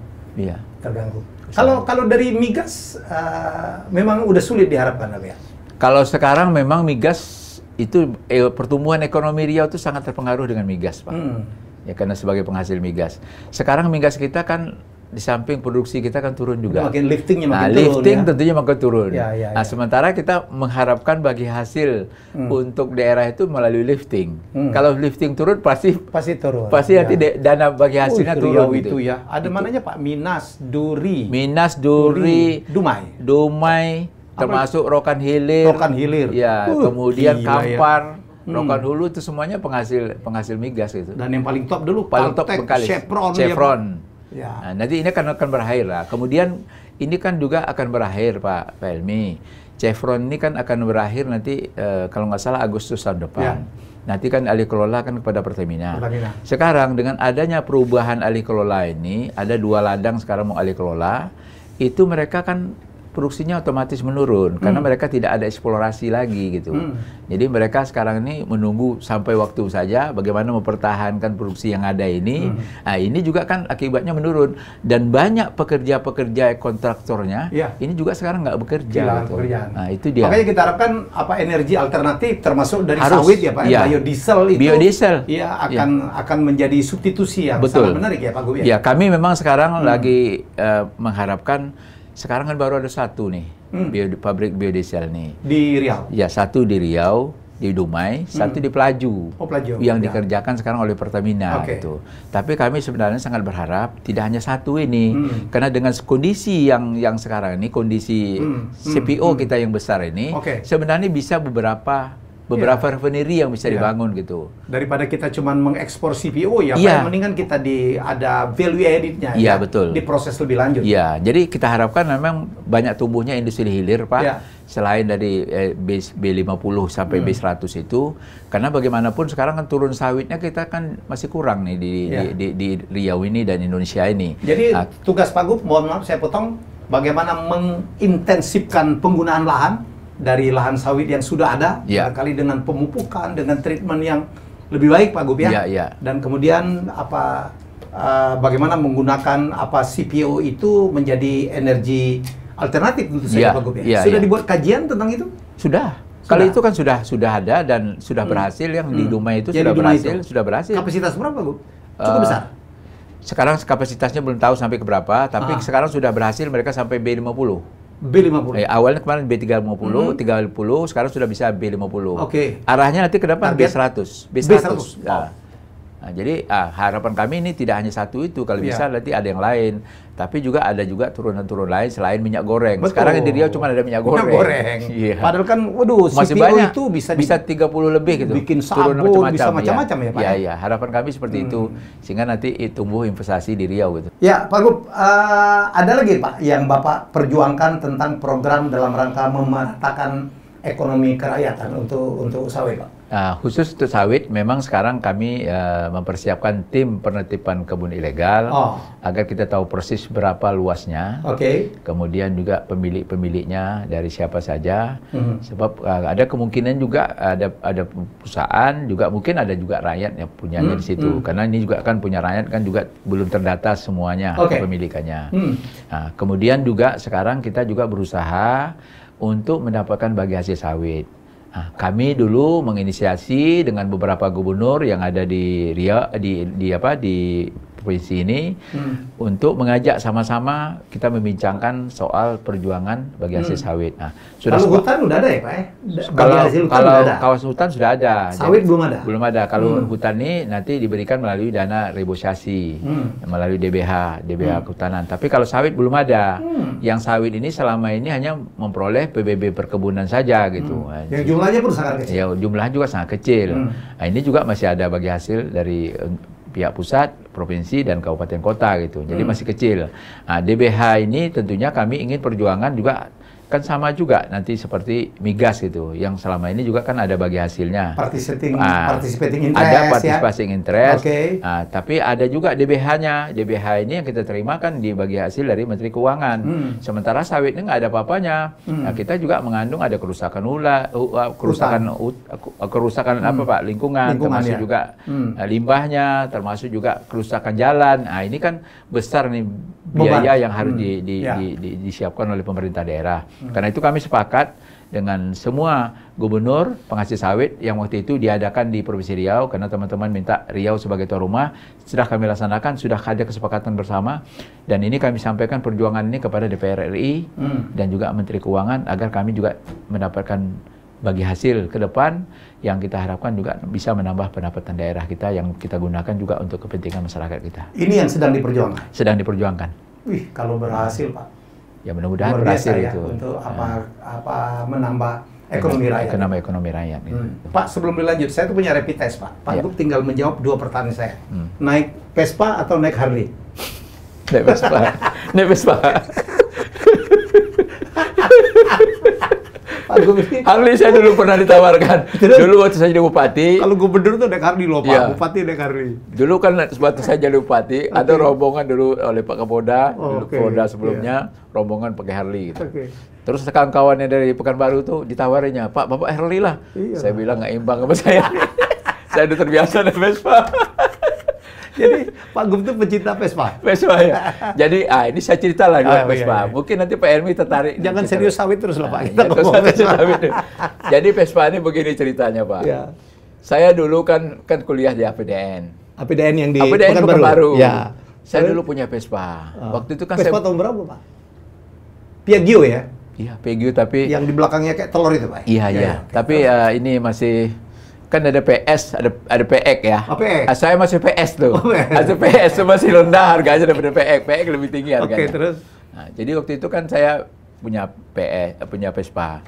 Kalau dari migas memang udah sulit diharapkan ya. Kalau sekarang memang migas itu pertumbuhan ekonomi Riau itu sangat terpengaruh dengan migas Pak. Ya karena sebagai penghasil migas. Sekarang migas kita kan di samping produksi kita kan turun juga. Makin liftingnya makin turun. Lifting ya? tentunya makin turun. Ya. Sementara kita mengharapkan bagi hasil untuk daerah itu melalui lifting. Kalau lifting turun pasti turun. Pasti nanti dana bagi hasilnya turun. Itu ya. Ada mananya Pak? Minas Duri, Dumai, termasuk Rokan Hilir. Ya, kemudian Kampar. Rokan Hulu itu semuanya penghasil migas gitu. Dan yang paling top dulu Chevron. Ya. Nah, nanti ini akan berakhir lah. Kemudian ini kan juga akan berakhir Pak Helmi. Chevron ini kan akan berakhir nanti kalau nggak salah Agustus tahun depan. Nanti kan alih kelola kan kepada Pertamina. Sekarang dengan adanya perubahan alih kelola ini, ada 2 ladang sekarang mau alih kelola, itu mereka kan produksinya otomatis menurun karena mereka tidak ada eksplorasi lagi gitu. Jadi mereka sekarang ini menunggu sampai waktu saja bagaimana mempertahankan produksi yang ada ini. Nah, ini juga kan akibatnya menurun dan banyak pekerja-pekerja kontraktornya ini juga sekarang nggak bekerja. Gitu. Nah, itu dia. Makanya kita harapkan energi alternatif termasuk dari sawit ya Pak, biodiesel itu. Iya akan menjadi substitusi yang sangat menarik ya Pak Gub. Ya, kami memang sekarang lagi mengharapkan. Sekarang kan baru ada 1 nih, pabrik biodiesel nih. Di Riau? Ya, 1 di Riau, di Dumai, 1 di Pelaju. Pelaju. Yang dikerjakan sekarang oleh Pertamina gitu. Tapi kami sebenarnya sangat berharap tidak hanya 1 ini. Karena dengan kondisi yang sekarang ini, kondisi CPO kita yang besar ini, sebenarnya bisa beberapa refinery yang bisa dibangun gitu. Daripada kita cuma mengekspor CPO mendingan kita ada value added-nya betul. Diproses lebih lanjut. Iya, jadi kita harapkan memang banyak tumbuhnya industri hilir Pak. Selain dari B50 sampai B100 itu, karena bagaimanapun sekarang kan turun sawitnya kita kan masih kurang nih di Riau ini dan Indonesia ini. Jadi tugas Pak Gub, mohon maaf saya potong, bagaimana mengintensifkan penggunaan lahan dari lahan sawit yang sudah ada, barangkali dengan pemupukan, dengan treatment yang lebih baik Pak Gub ya. Dan kemudian bagaimana menggunakan CPO itu menjadi energi alternatif tentu saja Pak Gub ya. Sudah dibuat kajian tentang itu? Sudah. Kalau itu kan sudah ada dan sudah berhasil yang di Dumai itu sudah berhasil. Kapasitas berapa Pak Gub? Cukup besar. Sekarang kapasitasnya belum tahu sampai ke berapa, tapi sekarang sudah berhasil mereka sampai B50. Awalnya kemarin B350, 30, sekarang sudah bisa B50. Arahnya nanti ke depan B100. Nah, jadi harapan kami ini tidak hanya 1 itu, kalau bisa nanti ada yang lain. Tapi juga ada turunan-turun lain selain minyak goreng. Betul. Sekarang di Riau cuma ada minyak goreng. Padahal kan, masih CPO banyak, itu bisa 30 lebih gitu. Bikin sabun, bisa macam-macam ya Pak? Iya, harapan kami seperti itu. Sehingga nanti tumbuh investasi di Riau gitu. Ya Pak Gub, ada lagi Pak yang Bapak perjuangkan tentang program dalam rangka memeratakan ekonomi kerakyatan untuk sawit Pak? Khusus untuk sawit, memang sekarang kami mempersiapkan tim penertiban kebun ilegal agar kita tahu persis berapa luasnya. Kemudian juga pemilik-pemiliknya dari siapa saja. Sebab ada kemungkinan juga ada perusahaan juga mungkin ada juga rakyat yang punyanya di situ. Karena ini juga kan punya rakyat kan juga belum terdata semuanya kepemilikannya. Kemudian juga sekarang kita juga berusaha untuk mendapatkan bagi hasil sawit. Kami dulu menginisiasi dengan beberapa gubernur yang ada di Riau, di provinsi ini untuk mengajak sama-sama kita membincangkan soal perjuangan bagi hasil sawit. Kalau hutan udah ada ya Pak ya? Kalau kawasan hutan sudah ada. Sawit belum ada? Belum ada. Kalau hutan ini nanti diberikan melalui dana reboisasi, melalui DBH kehutanan. Tapi kalau sawit belum ada. Yang sawit ini selama ini hanya memperoleh PBB perkebunan saja gitu. Yang jumlahnya pun sangat kecil. Ya, jumlahnya juga sangat kecil. Ini juga masih ada bagi hasil dari pihak pusat, provinsi, dan kabupaten kota gitu. Jadi masih kecil. DBH ini tentunya kami ingin perjuangan juga kan sama juga nanti seperti migas gitu, yang selama ini juga kan ada bagi hasilnya. Participating interest. Ada participating interest. Tapi ada juga DBH-nya. DBH ini yang kita terima kan di bagi hasil dari Menteri Keuangan. Sementara sawitnya nggak ada apa-apanya. Kita juga mengandung ada kerusakan kerusakan apa Pak, lingkungan termasuk juga limbahnya, termasuk juga kerusakan jalan. Ini kan besar nih biaya yang harus disiapkan oleh pemerintah daerah. Karena itu kami sepakat dengan semua gubernur penghasil sawit yang waktu itu diadakan di Provinsi Riau, karena teman-teman minta Riau sebagai tuan rumah, sudah kami laksanakan, sudah ada kesepakatan bersama, dan ini kami sampaikan perjuangan ini kepada DPR RI dan juga Menteri Keuangan agar kami juga mendapatkan bagi hasil ke depan yang kita harapkan juga bisa menambah pendapatan daerah kita yang kita gunakan juga untuk kepentingan masyarakat kita. Ini yang sedang diperjuangkan? Sedang diperjuangkan. Wih, kalau berhasil Pak. Ya mudah-mudahan berhasil ya, itu. Untuk menambah ekonomi rakyat. Ekonomi rakyat. Gitu. Pak, sebelum dilanjut, saya tuh punya rapid test Pak. Pak Gub tinggal menjawab 2 pertanyaan saya. Naik Vespa atau naik Harley? Naik Vespa. Naik Vespa. Pak Gub ini... Harley saya dulu pernah ditawarkan. Dulu waktu saya jadi bupati. Kalau gubernur tuh naik Harley loh Pak, ya. Bupati naik Harley. Dulu kan waktu saya jadi bupati, ada rombongan dulu oleh Pak Kapolda, Kapolda sebelumnya, rombongan pakai Harley gitu. Terus kawan-kawannya dari Pekanbaru tuh ditawarinya, Pak, Bapak Harley lah. Saya bilang nggak imbang sama saya. Saya udah terbiasa naik Vespa. Jadi Pak Gub itu pecinta Vespa? Vespa ya. Jadi ini saya cerita lah juga Vespa. Mungkin nanti Pak Helmi tertarik. Jangan serius sawit terus lah Pak. Kita ngomong Vespa. Jadi Vespa ini begini ceritanya Pak. Ya. Saya dulu kan kuliah di APDN. APDN yang di Pekanbaru. Ya. Saya dulu punya Vespa. Waktu itu kan Vespa tahun berapa Pak? Piaggio ya? Iya, Piaggio tapi... Yang di belakangnya kayak telur itu Pak? Iya. Tapi ini masih... Kan ada PS, ada PX ya. PX? Saya masih PS tuh. Ada PS tuh masih rendah harganya daripada PX. PX lebih tinggi harganya. Terus? Nah, jadi waktu itu kan saya punya punya Vespa.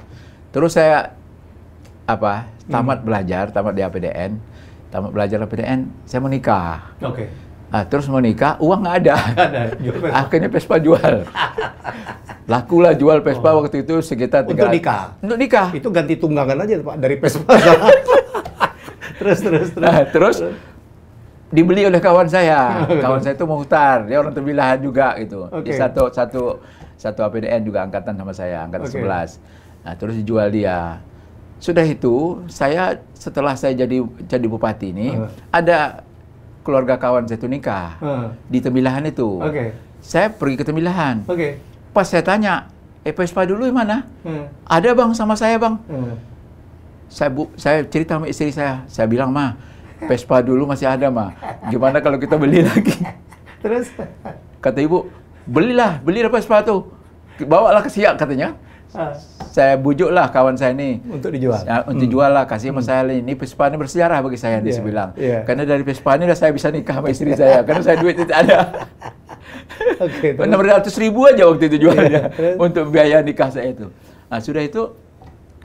Terus saya tamat belajar, tamat di APDN. Tamat belajar APDN, saya menikah. Terus mau nikah, uang nggak ada. Akhirnya Vespa jual. Lakulah jual Vespa waktu itu sekitar Untuk nikah? Untuk nikah. Itu ganti tunggangan aja Pak, dari Vespa. Terus dibeli oleh kawan saya. Kawan saya itu Muhtar, dia orang Tembilahan juga gitu. Di satu APDN juga angkatan sama saya, angkatan 11. Nah, terus dijual dia. Sudah itu, saya setelah saya jadi bupati ini, ada keluarga kawan saya itu nikah di Tembilahan itu. Saya pergi ke Tembilahan. Pas saya tanya, Vespa dulu di mana? Ada bang, sama saya bang. Saya cerita sama istri saya bilang, Ma, Vespa dulu masih ada, Ma. Gimana kalau kita beli lagi? Terus? Kata ibu, belilah Vespa tuh. Bawalah ke Siak katanya. Saya bujuklah kawan saya ini. Untuk dijual? Untuk jual lah, kasih sama saya ini. Vespa ini bersejarah bagi saya, dia bilang. Karena dari Vespa ini saya bisa nikah sama istri saya. Karena saya duit tidak ada. 600.000 aja waktu itu jualnya. Untuk biaya nikah saya itu. Nah sudah itu,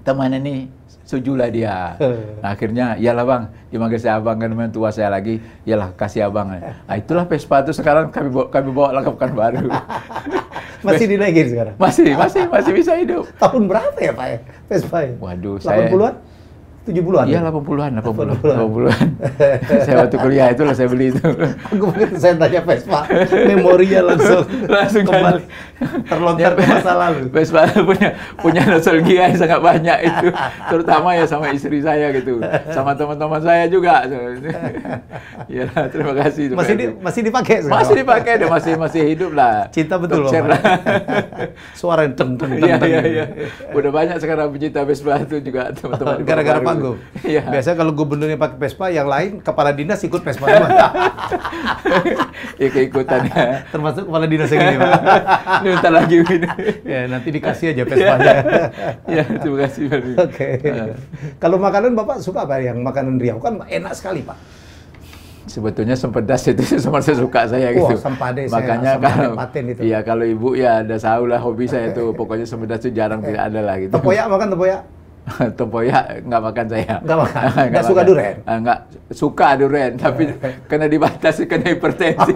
teman ini setujulah dia. Nah, akhirnya, iyalah bang, dimanggil saya abang, kan memang tua saya lagi, iyalah kasih abang. Nah, itulah Vespa itu sekarang kami bawa ke Pekanbaru. Masih dinaikin sekarang? Masih bisa hidup. Tahun berapa ya Pak Vespa? Waduh, 80-an? 70-an? Iya, 80-an. Saya waktu kuliah itulah saya beli itu. Aku begitu saya tanya Vespa, memorinya langsung kembali terlontar ke masa lalu. Vespa punya nostalgia yang sangat banyak itu, terutama ya sama istri saya gitu, sama teman-teman saya juga. Ya, terima kasih. Masih dipakai sekarang? Masih dipakai, dia masih hidup lah. Cinta betul loh. Suara yang teng. Iya. Udah banyak sekarang pecinta Vespa itu juga teman-teman. Gara-gara Pak Gub. Iya. Biasanya kalau gubernurnya pakai Vespa, yang lain kepala dinas ikut Vespa. Ya keikutannya. Termasuk kepala dinas yang ini, Pak. Ini bentar lagi ini. Ya, nanti dikasih aja Vespanya. Ya, terima kasih. Oke. Kalau makanan Bapak suka apa yang makanan Riau? Kan enak sekali, Pak. Sebetulnya sempedas itu sama saya suka saya gitu. Wah, sempade. Makanya kalau itu. Iya, kalau ibu ya ada tahu lah hobi saya itu. Pokoknya sempedas itu jarang tidak ada lah gitu. Tempoyak makan tempoyak? Tempoyak nggak makan saya. Nggak makan? Nggak suka durian? Nggak suka durian, tapi kena dibatasi, kena hipertensi.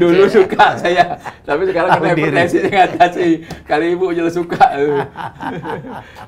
Dulu suka saya, tapi sekarang kena hipertensi saya ngatasi. Kali ibu jelas suka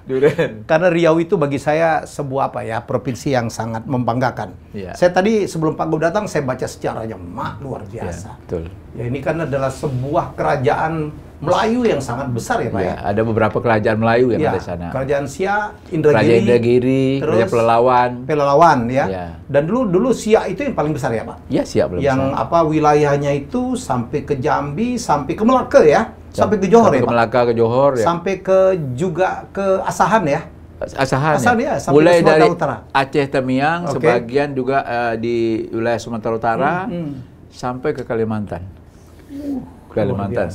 durian. Karena Riau itu bagi saya sebuah provinsi yang sangat membanggakan. Ya. Saya tadi sebelum Pak Gub datang, saya baca sejarahnya, luar biasa. Ya, betul. Ya, ini kan adalah sebuah kerajaan Melayu yang sangat besar ya Pak. Ya, ada beberapa kerajaan Melayu yang ada di sana. Kerajaan Siak, Kerajaan Indragiri, Kerajaan Pelalawan ya. Dan dulu Siak itu yang paling besar ya Pak? Iya, Siak paling besar. Yang wilayahnya itu sampai ke Jambi, sampai ke Melaka ya. Sampai ke Johor ya, ke Melaka, ke Johor ya. Sampai ke juga ke Asahan ya. Asahan ya, mulai dari Utara. Aceh Tamiang, sebagian juga di wilayah Sumatera Utara, sampai ke Kalimantan. Kalimantan.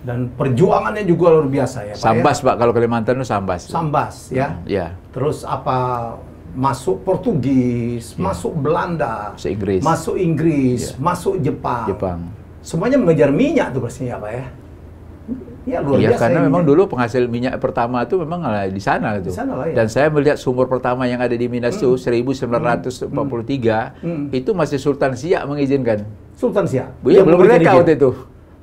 Dan perjuangannya juga luar biasa ya, Pak. Sambas, Pak. Kalau Kalimantan itu Sambas. Sambas ya. Ya. Terus apa? Masuk Portugis, masuk Belanda, masuk Inggris, masuk Jepang. Semuanya mengejar minyak tuh pastinya, Pak ya. Ya, luar biasa. Karena memang dulu penghasil minyak pertama itu memang di sana gitu. Ya. Dan saya melihat sumur pertama yang ada di Minas itu 1943 itu masih Sultan Siak mengizinkan. Sultan Siak. Ya, belum merdeka waktu itu.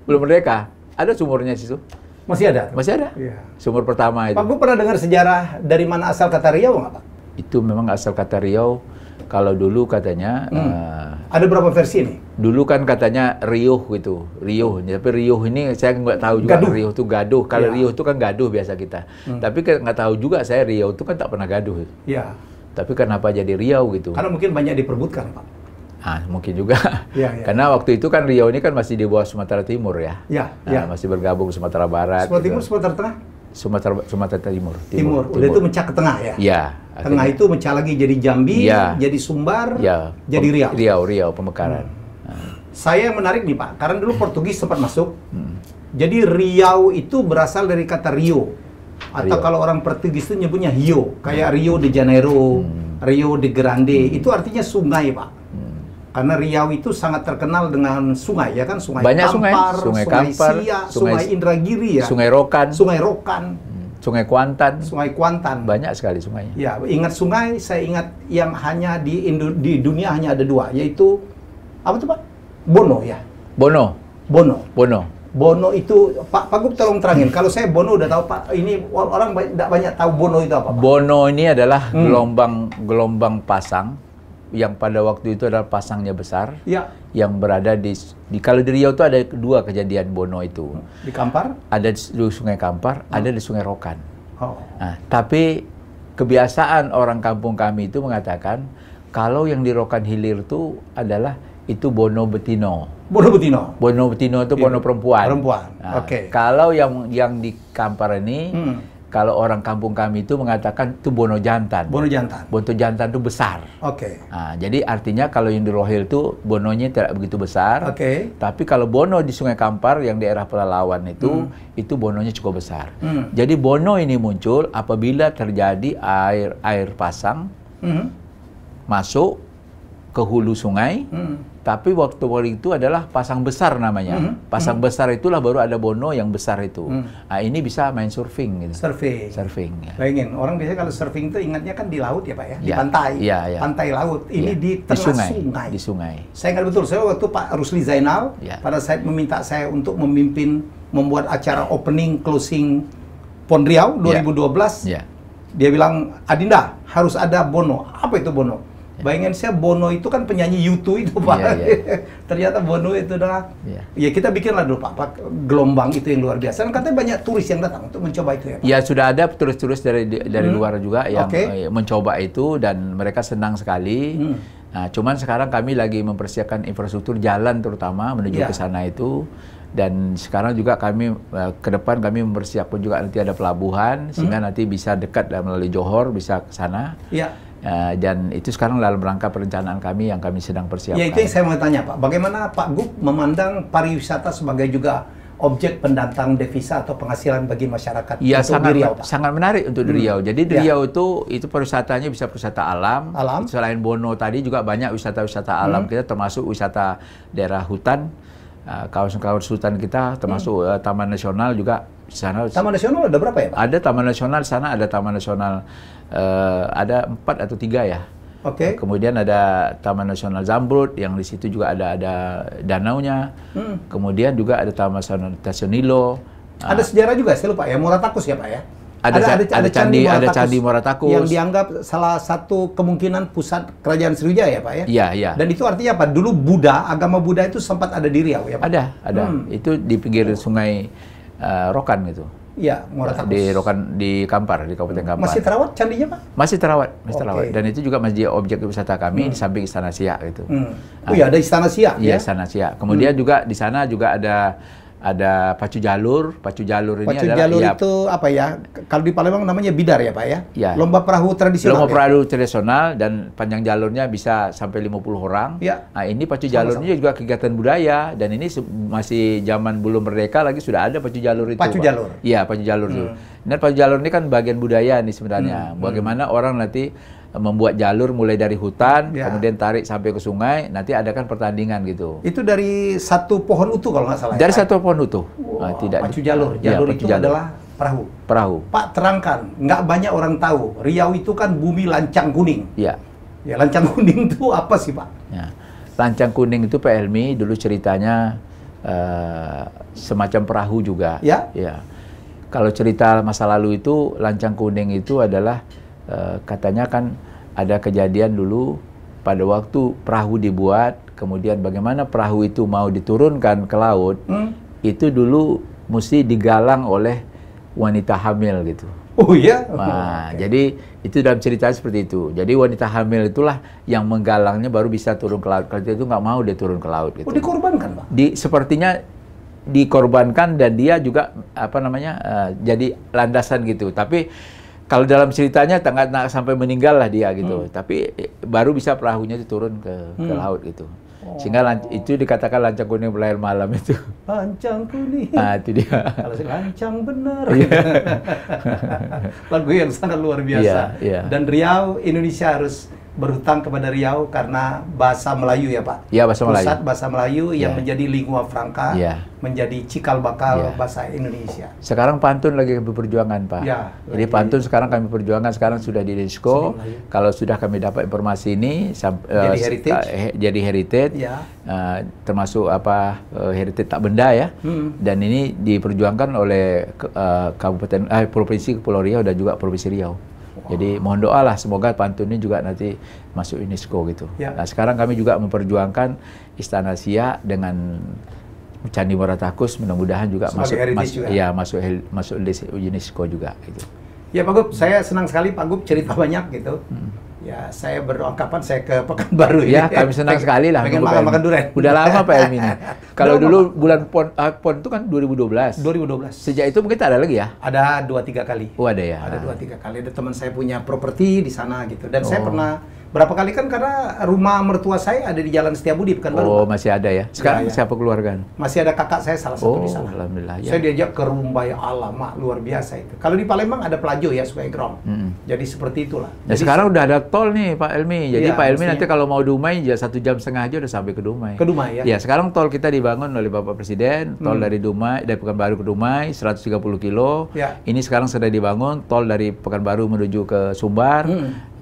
Belum merdeka. Ada sumurnya di situ. Masih ada? Masih ada. Ya. Sumur pertama itu. Pak, gue pernah dengar sejarah dari mana asal kata Riau nggak, Pak? Itu memang asal kata Riau. Kalau dulu katanya ada berapa versi nih? Dulu kan katanya Riuh gitu, Riuh. Tapi Riuh ini saya nggak tahu juga. Riuh itu gaduh. Kalau Riuh itu kan gaduh biasa kita. Tapi nggak tahu juga saya Riau itu kan tak pernah gaduh. Iya. Tapi kenapa jadi Riau gitu? Karena mungkin banyak diperbutkan, Pak. Mungkin juga. Karena waktu itu kan Riau ini kan masih di bawah Sumatera Timur ya. Masih bergabung Sumatera Barat. Sumatera Timur, Sumatera Tengah? Sumatera Timur. Timur. Udah itu mencah ke tengah ya? Iya. Tengah itu mencah lagi jadi Jambi, jadi Sumbar, jadi Riau. Riau, Pemekaran. Saya yang menarik nih, Pak, karena dulu Portugis sempat masuk. Jadi Riau itu berasal dari kata Rio. Atau kalau orang Portugis itu nyebutnya Rio, kayak Rio de Janeiro, Rio de Grande, itu artinya sungai, Pak. Karena Riau itu sangat terkenal dengan sungai, ya kan? Sungai Banyak Kampar, sungai Kampar, Siak, sungai Indragiri ya. Sungai Rokan. Sungai Kuantan. Banyak sekali sungainya. Ya, ingat sungai, saya ingat yang hanya di dunia hanya ada dua, yaitu apa tuh, Pak? Bono ya. Bono itu Pak Gup tolong terangin. Kalau saya Bono udah tahu, Pak. Ini orang tidak banyak tahu Bono itu apa, Pak? Bono ini adalah gelombang pasang yang pada waktu itu adalah pasangnya besar. Yang berada di kalau di Riau itu ada dua kejadian Bono itu. Di Kampar? Ada di Sungai Kampar, ada di Sungai Rokan. Nah, tapi kebiasaan orang kampung kami itu mengatakan kalau yang di Rokan Hilir itu adalah itu Bono Betino. Bono Betino itu Bono perempuan. Nah, kalau yang di Kampar ini kalau orang kampung kami itu mengatakan itu Bono jantan. Bono jantan itu besar. Nah, jadi artinya kalau yang di Rohil itu bononya tidak begitu besar. Tapi kalau bono di Sungai Kampar yang daerah Pelalawan itu bononya cukup besar. Jadi bono ini muncul apabila terjadi air pasang masuk ke hulu sungai. Tapi waktu itu adalah pasang besar namanya. Pasang besar itulah baru ada bono yang besar itu. Nah, ini bisa main surfing gitu. Surfing. Ya. Bayangin, orang biasanya kalau surfing itu ingatnya kan di laut ya, Pak ya? Di pantai. Pantai laut. Ini di tengah sungai. Di sungai. Saya ingat betul, saya waktu Pak Rusli Zainal pada saat meminta saya untuk membuat acara opening closing Pon Riau 2012. Dia bilang, "Adinda, harus ada Bono." Apa itu Bono? Bayangin saya, Bono itu kan penyanyi U2 itu, Pak. Ternyata Bono itu adalah ya kita bikinlah dulu, Pak, gelombang itu yang luar biasa. Dan katanya banyak turis yang datang untuk mencoba itu ya, Pak. Ya, sudah ada turis-turis dari luar juga yang mencoba itu dan mereka senang sekali. Nah, cuman sekarang kami lagi mempersiapkan infrastruktur jalan terutama menuju ke sana itu. Dan sekarang juga kami ke depan kami mempersiapkan juga nanti ada pelabuhan sehingga nanti bisa dekat melalui Johor bisa ke sana. Dan itu sekarang dalam rangka perencanaan kami yang kami sedang persiapkan. Ya, itu yang saya mau tanya, Pak. Bagaimana Pak Gup memandang pariwisata sebagai juga objek pendatang devisa atau penghasilan bagi masyarakat di Riau, Pak? Sangat menarik untuk di Riau. Jadi di Riau itu pariwisatanya bisa wisata alam. Selain Bono tadi juga banyak wisata-wisata alam kita, termasuk wisata daerah hutan. Kawasan-kawasan hutan kita, termasuk Taman Nasional juga di sana. Taman Nasional ada berapa ya, Pak? Ada Taman Nasional di sana, ada Taman Nasional ada 4 atau 3 ya. Kemudian ada Taman Nasional Zamrud yang di situ juga ada danaunya. Kemudian juga ada Taman Nasional Tasionilo. Ada sejarah juga, saya lupa ya, Muratakus ya, Pak ya. Ada candi Muratakus yang dianggap salah satu kemungkinan pusat kerajaan Sriwijaya, Pak ya. Iya. Dan itu artinya apa? Dulu agama Buddha itu sempat ada di Riau ya, Pak? Ada. Itu di pinggir Sungai Rokan gitu. Iya, Muratakus. Di Kampar, di Kabupaten Kampar. Masih terawat candinya, Pak? Masih terawat. Dan itu juga masih objek wisata kami di samping Istana Siak gitu. Oh iya, ada Istana Siak ya? Iya, Istana Siak. Kemudian juga di sana juga ada ada pacu jalur ini pacu adalah jalur itu apa ya? Kalau di Palembang namanya bidar ya Pak ya? Ya. Lomba perahu tradisional. Lomba perahu tradisional dan panjang jalurnya bisa sampai 50 orang. Ya. Nah, ini pacu jalurnya juga kegiatan budaya dan ini masih zaman belum merdeka lagi sudah ada pacu jalur itu. Pacu jalur. Iya, pacu jalur itu. Dan pacu jalur ini kan bagian budaya nih sebenarnya. Bagaimana orang nanti membuat jalur mulai dari hutan, kemudian tarik sampai ke sungai, nanti adakan pertandingan gitu. Itu dari satu pohon utuh kalau nggak salah. Dari satu pohon utuh. Wow, tidak. Pacu jalur. Jalur itu adalah perahu. Perahu. Pak terangkan, nggak banyak orang tahu. Riau itu kan bumi lancang kuning. Iya. Ya, lancang kuning itu apa sih Pak? Ya. Lancang kuning itu Pak Helmi dulu ceritanya semacam perahu juga. Ya. Ya. Kalau cerita masa lalu itu lancang kuning itu adalah katanya kan ada kejadian dulu pada waktu perahu dibuat, kemudian bagaimana perahu itu mau diturunkan ke laut, itu dulu mesti digalang oleh wanita hamil gitu. Oh iya? Nah, jadi itu dalam cerita seperti itu. Jadi wanita hamil itulah yang menggalangnya baru bisa turun ke laut. Kalau itu nggak mau dia turun ke laut gitu. Oh, dikorbankan Pak? Sepertinya dikorbankan dan dia juga jadi landasan gitu. Tapi kalau dalam ceritanya nggak sampai meninggal lah dia gitu, tapi baru bisa perahunya itu turun ke laut gitu. Sehingga itu dikatakan lancang kuning berlayar malam itu. Lancang kuning. Nah, itu dia. Kalau lancang benar. Lagu yang sangat luar biasa. Dan Riau, Indonesia harus berhutang kepada Riau karena bahasa Melayu ya Pak. Iya, bahasa Melayu. Pusat bahasa Melayu yang menjadi lingua franca, menjadi cikal bakal bahasa Indonesia. Sekarang pantun lagi kami perjuangan Pak. Jadi pantun sekarang kami perjuangan, sekarang sudah di UNESCO. Kalau sudah kami dapat informasi ini jadi heritage, termasuk heritage tak benda ya. Dan ini diperjuangkan oleh Provinsi Kepulauan Riau dan juga Provinsi Riau. Jadi mohon doa lah semoga pantun ini juga nanti masuk UNESCO gitu. Nah sekarang kami juga memperjuangkan Istana Siak dengan Candi Muaratakus, mudah-mudahan juga masuk list UNESCO juga gitu. Ya Pak Gub, saya senang sekali Pak Gub cerita banyak gitu. Ya, saya berdoa kapan saya ke Pekanbaru ini. Ya, kami senang sekali lah. Pengen makan durian. Udah lama Pak Helmi ini. Kalau dulu bulan PON itu kan 2012. 2012. Sejak itu mungkin ada lagi ya? Ada 2-3 kali. Oh, ada ya? Ada 2-3 kali. Ada teman saya punya properti di sana gitu. Dan saya pernah berapa kali kan karena rumah mertua saya ada di Jalan Setiabudi Pekanbaru. Oh, masih ada ya? Sekarang siapa keluarga? Masih ada kakak saya salah satu di sana. Alhamdulillah. Saya diajak ke Rumbai Alamak, luar biasa itu. Kalau di Palembang ada Pelajo ya, Sungai Grong. Jadi seperti itulah. Jadi sekarang udah ada tol nih Pak Helmi. Jadi Pak Helmi nanti kalau mau Dumai, 1 jam setengah aja udah sampai ke Dumai. Ke Dumai ya? Ya, sekarang tol kita dibangun oleh Bapak Presiden. Tol dari Dumai, dari Pekanbaru ke Dumai, 130 kilo. Ini sekarang sudah dibangun, tol dari Pekanbaru menuju ke Sumbar.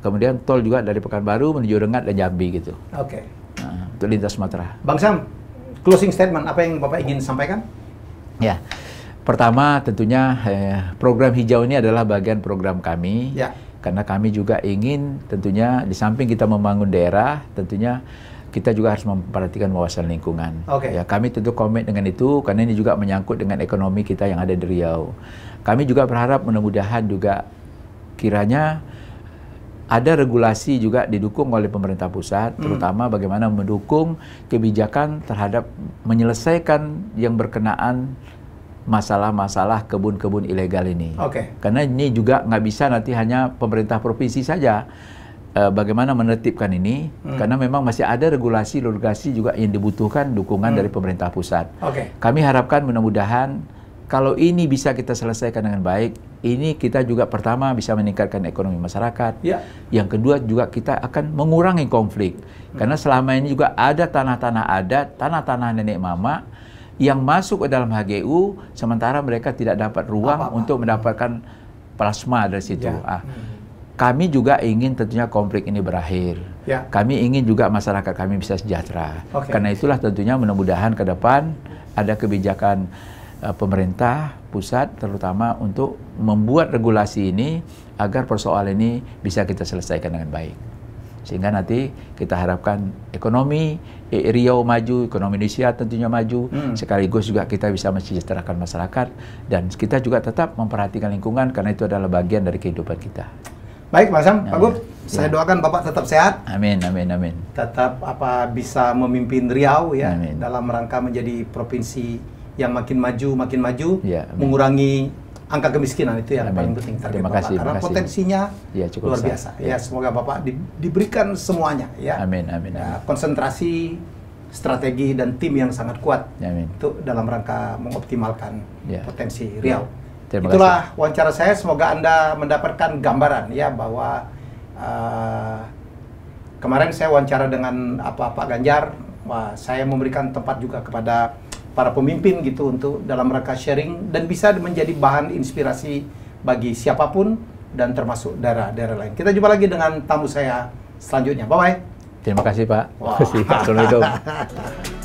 Kemudian tol juga dari Pekanbaru menuju Rengat dan Jambi gitu. Oke. Nah, untuk lintas Sumatera. Bang Sam, closing statement apa yang Bapak ingin sampaikan? Ya, pertama tentunya program hijau ini adalah bagian program kami. Karena kami juga ingin tentunya di samping kita membangun daerah, tentunya kita juga harus memperhatikan wawasan lingkungan. Ya, kami tentu komit dengan itu karena ini juga menyangkut dengan ekonomi kita yang ada di Riau. Kami juga berharap mudah-mudahan juga kiranya ada regulasi juga didukung oleh pemerintah pusat, terutama bagaimana mendukung kebijakan terhadap menyelesaikan yang berkenaan masalah-masalah kebun-kebun ilegal ini. Karena ini juga nggak bisa nanti hanya pemerintah provinsi saja bagaimana menertibkan ini, karena memang masih ada regulasi juga yang dibutuhkan dukungan dari pemerintah pusat. Kami harapkan mudah-mudahan kalau ini bisa kita selesaikan dengan baik, ini kita juga pertama bisa meningkatkan ekonomi masyarakat. Yang kedua juga kita akan mengurangi konflik. Karena selama ini juga ada tanah-tanah adat, tanah-tanah nenek mama yang masuk ke dalam HGU, sementara mereka tidak dapat ruang untuk mendapatkan plasma dari situ. Kami juga ingin tentunya konflik ini berakhir. Kami ingin juga masyarakat kami bisa sejahtera. Karena itulah tentunya mudah-mudahan ke depan ada kebijakan pemerintah pusat terutama untuk membuat regulasi ini agar persoalan ini bisa kita selesaikan dengan baik. Sehingga nanti kita harapkan ekonomi Riau maju, ekonomi Indonesia tentunya maju, sekaligus juga kita bisa mensejahterakan masyarakat dan kita juga tetap memperhatikan lingkungan karena itu adalah bagian dari kehidupan kita. Baik, Pak Sam, Pak Gub, saya doakan Bapak tetap sehat. Amin, amin, amin. Tetap bisa memimpin Riau ya dalam rangka menjadi provinsi yang makin maju, Ya, mengurangi angka kemiskinan. Itu yang paling penting target Terima kasih, Bapak. Karena potensinya ya, cukup luar biasa. Ya, semoga Bapak diberikan semuanya. Ya. Amin, amin, Ya, konsentrasi, strategi dan tim yang sangat kuat. Amin. Itu dalam rangka mengoptimalkan potensi Riau. Terima Itulah wawancara saya. Semoga Anda mendapatkan gambaran ya bahwa kemarin saya wawancara dengan Pak Ganjar. Saya memberikan tempat juga kepada para pemimpin gitu untuk dalam rangka sharing dan bisa menjadi bahan inspirasi bagi siapapun dan termasuk daerah-daerah lain. Kita jumpa lagi dengan tamu saya selanjutnya. Bye-bye. Terima kasih Pak. Assalamualaikum.